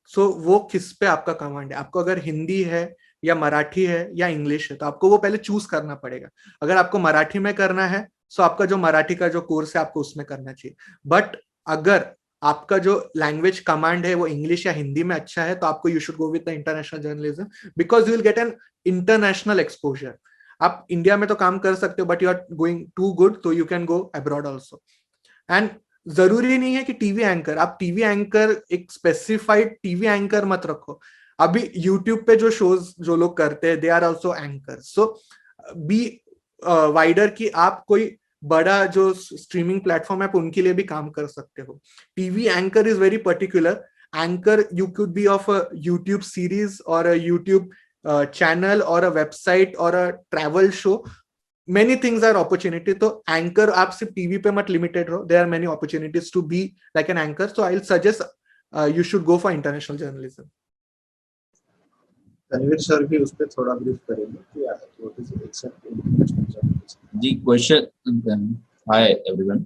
सो वो किस पे आपका कमांड है. आपको अगर हिंदी है या मराठी है या इंग्लिश है तो आपको वो पहले चूज करना पड़ेगा. अगर आपको मराठी में करना है सो आपका जो मराठी का जो कोर्स है आपको उसमें करना चाहिए. बट अगर आपका जो लैंग्वेज कमांड है वो इंग्लिश या हिंदी में अच्छा है तो आपको you should go with the international journalism, because you will get an international exposure. आप इंडिया में तो काम कर सकते हो but you are going to good तो you can go abroad also. And जरूरी नहीं है कि टीवी एंकर, आप टीवी एंकर एक स्पेसिफाइड टीवी एंकर मत रखो. अभी यूट्यूब पे जो शोज जो लोग करते हैं they are also anchor. So be wider की आप कोई बड़ा जो स्ट्रीमिंग प्लेटफॉर्म है उनके लिए भी काम कर सकते हो. TV anchor is very particular. Anchor you could be of a YouTube series और अ यूट्यूब चैनल और अ वेबसाइट और a travel show. many things are opportunity. तो एंकर आप सिर्फ टीवी पे मत लिमिटेड रहो. there are many opportunities to be like an anchor. so I'll suggest you should go for international journalism. Tanveer sir भी उस पर थोड़ा ब्रीफ करेंगे कि what is except international journalism. The question, hi everyone.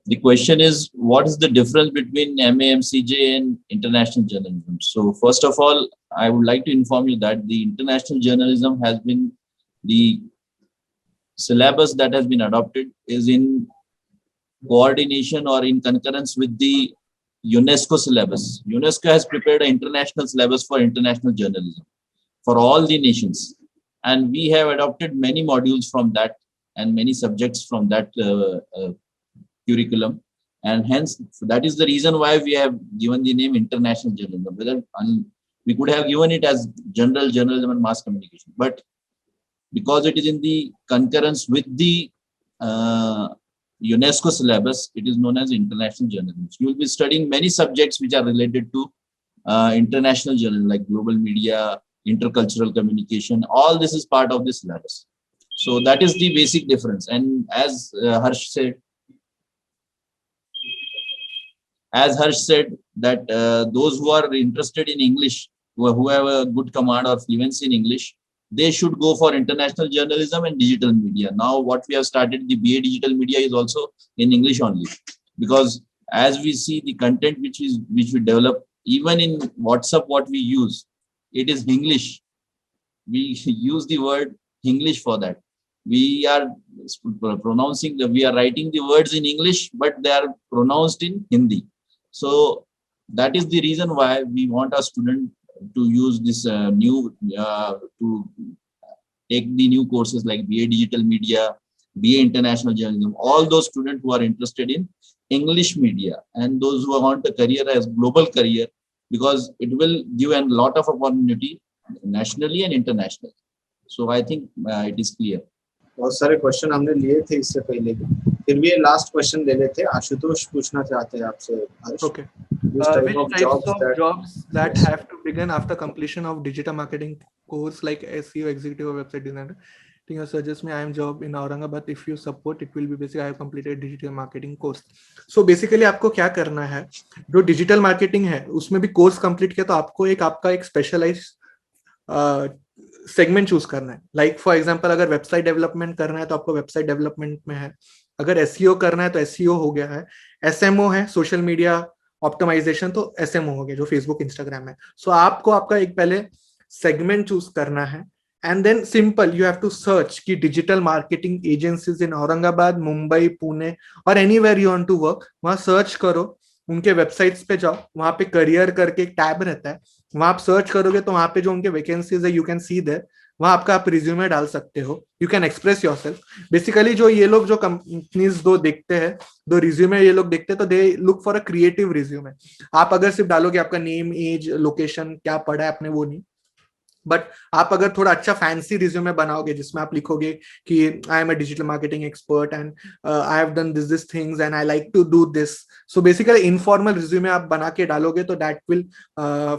The question is, what is the difference between MAMCJ and international journalism? So first of all, I would like to inform you that the international journalism has been, the syllabus that has been adopted is in coordination or in concurrence with the UNESCO syllabus. UNESCO has prepared an international syllabus for international journalism for all the nations, and we have adopted many modules from that and many subjects from that curriculum, and hence that is the reason why we have given the name international journalism. Whether we could have given it as general journalism and mass communication, but because it is in the concurrence with the UNESCO syllabus, it is known as international journalism. You will be studying many subjects which are related to international journalism, like global media, intercultural communication. All this is part of the syllabus. So that is the basic difference. And as Harsh said, that those who are interested in English, who have a good command or fluency in English, they should go for international journalism and digital media. Now what we have started, the BA digital media, is also in English only, because as we see the content which we develop, even in WhatsApp, what we use, it is English. We use the word English for that. We are writing the words in English, but they are pronounced in Hindi. So that is the reason why we want our student to use this to take the new courses like BA Digital Media, BA International Journalism. All those students who are interested in English media and those who want a career as global career, because it will give a lot of opportunity nationally and internationally. So I think it is clear. बहुत सारे question हमने लिए थे इससे पहले भी, फिर भी लास्ट क्वेश्चन ले लेते हैं. आशुतोष पूछना चाहते हैं आपसे. Okay. Which types of jobs that have to begin after completion of digital marketing course like SEO, executive or website designer? I think you suggest me. I am job in Aurangabad. If you support, it will be basically I have completed digital marketing course. So basically आपको क्या करना है, जो digital marketing है उसमें भी course complete किया तो आपको आपका एक स्पेशलाइज सेगमेंट चूज करना है. लाइक फॉर एग्जांपल अगर वेबसाइट डेवलपमेंट करना है तो आपको वेबसाइट डेवलपमेंट में है. अगर एसईओ करना है तो एसईओ हो गया है. एसएमओ है सोशल मीडिया ऑप्टिमाइजेशन, तो एसएमओ हो गया जो फेसबुक इंस्टाग्राम है. सो आपको आपका एक पहले सेगमेंट चूज करना है and then simple you have to search कि digital marketing agencies in Aurangabad, Mumbai, Pune और anywhere you want to work, वहां सर्च करो, उनके वेबसाइट्स पे जाओ, वहां पे करियर करके एक टैब रहता है, वहां आप सर्च करोगे तो वहां पे जो उनके वैकेंसीज है, यू कैन सी देयर, वहां आपका आप रिज्यूमे डाल सकते हो, you can express yourself. Basically जो ये लोग जो कंपनीज दो देखते हैं, दो रिज्यूमे ये लोग देखते हैं, तो they look for a creative resume. आप अगर सिर्फ डालोगे आपका नेम, एज, लोकेशन, क्या पढ़ा है आपने, वो नहीं, बट आप अगर थोड़ा अच्छा फैंसी रिज्यूमे बनाओगे जिसमें आप लिखोगे कि I am a digital marketing expert and I have done this things and I like to do this, so basically informal resume आप बना के डालोगे तो that will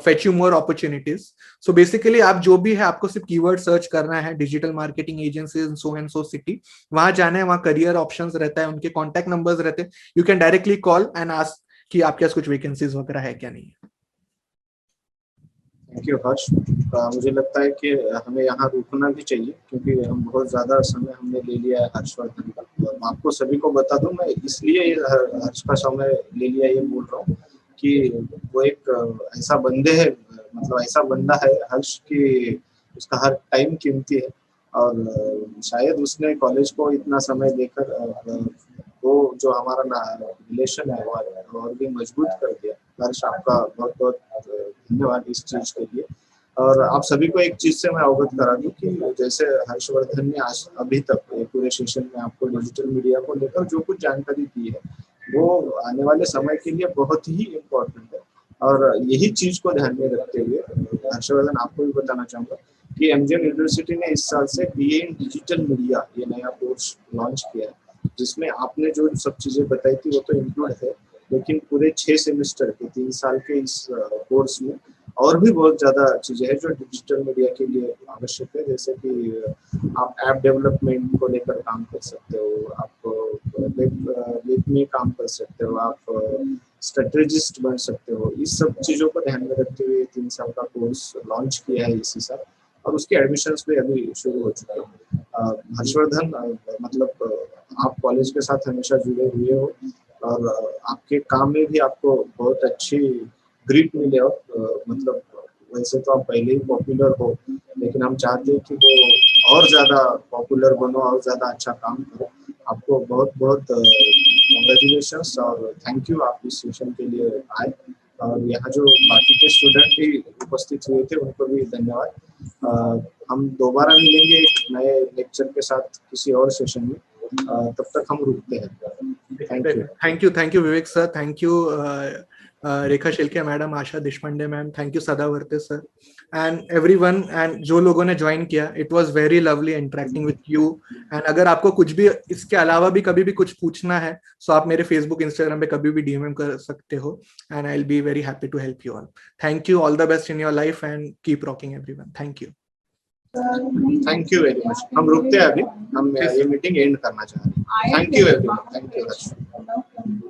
fetch you more opportunities. So basically आप जो भी है, आपको सिर्फ कीवर्ड सर्च करना है, digital marketing agency in so and so city, वहां जाना है, वहां करियर ऑप्शंस रहता है, उनके कॉन्टैक्ट नंबर्स रहते हैं, you can directly call and ask कि आपके पास कुछ वैकेंसीज वगैरह है क्या नहीं है। थैंक यू हर्ष। मुझे लगता है कि हमें यहाँ रुकना भी चाहिए क्योंकि हम बहुत ज़्यादा समय हमने ले लिया है हर्षवर्धन का। और आपको सभी को बता दूं, मैं इसलिए हर्ष का समय ले लिया ये बोल रहा हूँ कि वो एक ऐसा बंदे है, मतलब ऐसा बंदा है हर्ष की, उसका हर टाइम कीमती है। और शायद उसने कॉलेज को इतना समय देकर वो जो हमारा रिलेशन है वो और भी मजबूत कर दिया। हर्ष, आपका बहुत बहुत धन्यवाद इस चीज के लिए। और आप सभी को एक चीज से मैं अवगत करा दूं कि जैसे हर्षवर्धन ने आज अभी तक पूरे सेशन में आपको डिजिटल मीडिया को लेकर जो कुछ जानकारी दी है वो आने वाले समय के लिए बहुत ही इम्पोर्टेंट है। और यही चीज को ध्यान में रखते हुए हर्षवर्धन, आपको भी बताना चाहूंगा कि एमजीएम यूनिवर्सिटी ने इस साल से बीए इन डिजिटल मीडिया ये नया कोर्स लॉन्च किया है, जिसमें आपने जो सब चीजें बताई थी वो तो इंक्लूड है, लेकिन पूरे 6 सेमेस्टर के 3 साल के इस कोर्स में और भी बहुत ज्यादा चीजें हैं जो डिजिटल मीडिया के लिए आवश्यक है। जैसे कि आप ऐप डेवलपमेंट को लेकर काम कर सकते हो, आप वेब में काम कर सकते हो, आप स्ट्रेटेजिस्ट बन सकते हो। इस सब चीजों को ध्यान में रखते हुए 3 साल का कोर्स लॉन्च किया है इसी साल, और उसके एडमिशन्स भी अभी शुरू हो चुके हैं। हर्षवर्धन, मतलब आप कॉलेज के साथ हमेशा जुड़े हुए हो और आपके काम में भी आपको बहुत अच्छी ग्रिट मिले हो। मतलब वैसे तो आप पहले ही पॉपुलर हो, लेकिन हम चाहते हैं कि वो और ज़्यादा पॉपुलर बनो और ज़्यादा अच्छा काम करो। आपको बहुत बहुत कॉन्ग्रेचुलेशंस और थैंक यू, आप इस सेशन के लिए आए। और यहाँ जो बाकी के स्टूडेंट भी उपस्थित हुए थे उनको भी धन्यवाद। हम दोबारा मिलेंगे एक नए लेक्चर के साथ किसी और सेशन में। तब तक हम रुकते हैं। Thank you Vivek sir, thank you Rekha Shelke madam, Asha Deshpande ma'am, thank you Sadavarte sir and everyone. And जो लोगों ने ज्वाइन किया, it was very lovely interacting with you. And अगर आपको कुछ भी इसके अलावा भी कभी भी कुछ पूछना है, सो आप मेरे फेसबुक, इंस्टाग्राम पे कभी भी डीएम कर सकते हो and I will be very happy to help you all. Thank you, all the best in your life and keep rocking everyone. Thank you, thank you very much. हम रुकते हैं अभी, हम ये मीटिंग एंड करना चाह रहे हैं। Thank you everyone, thank you.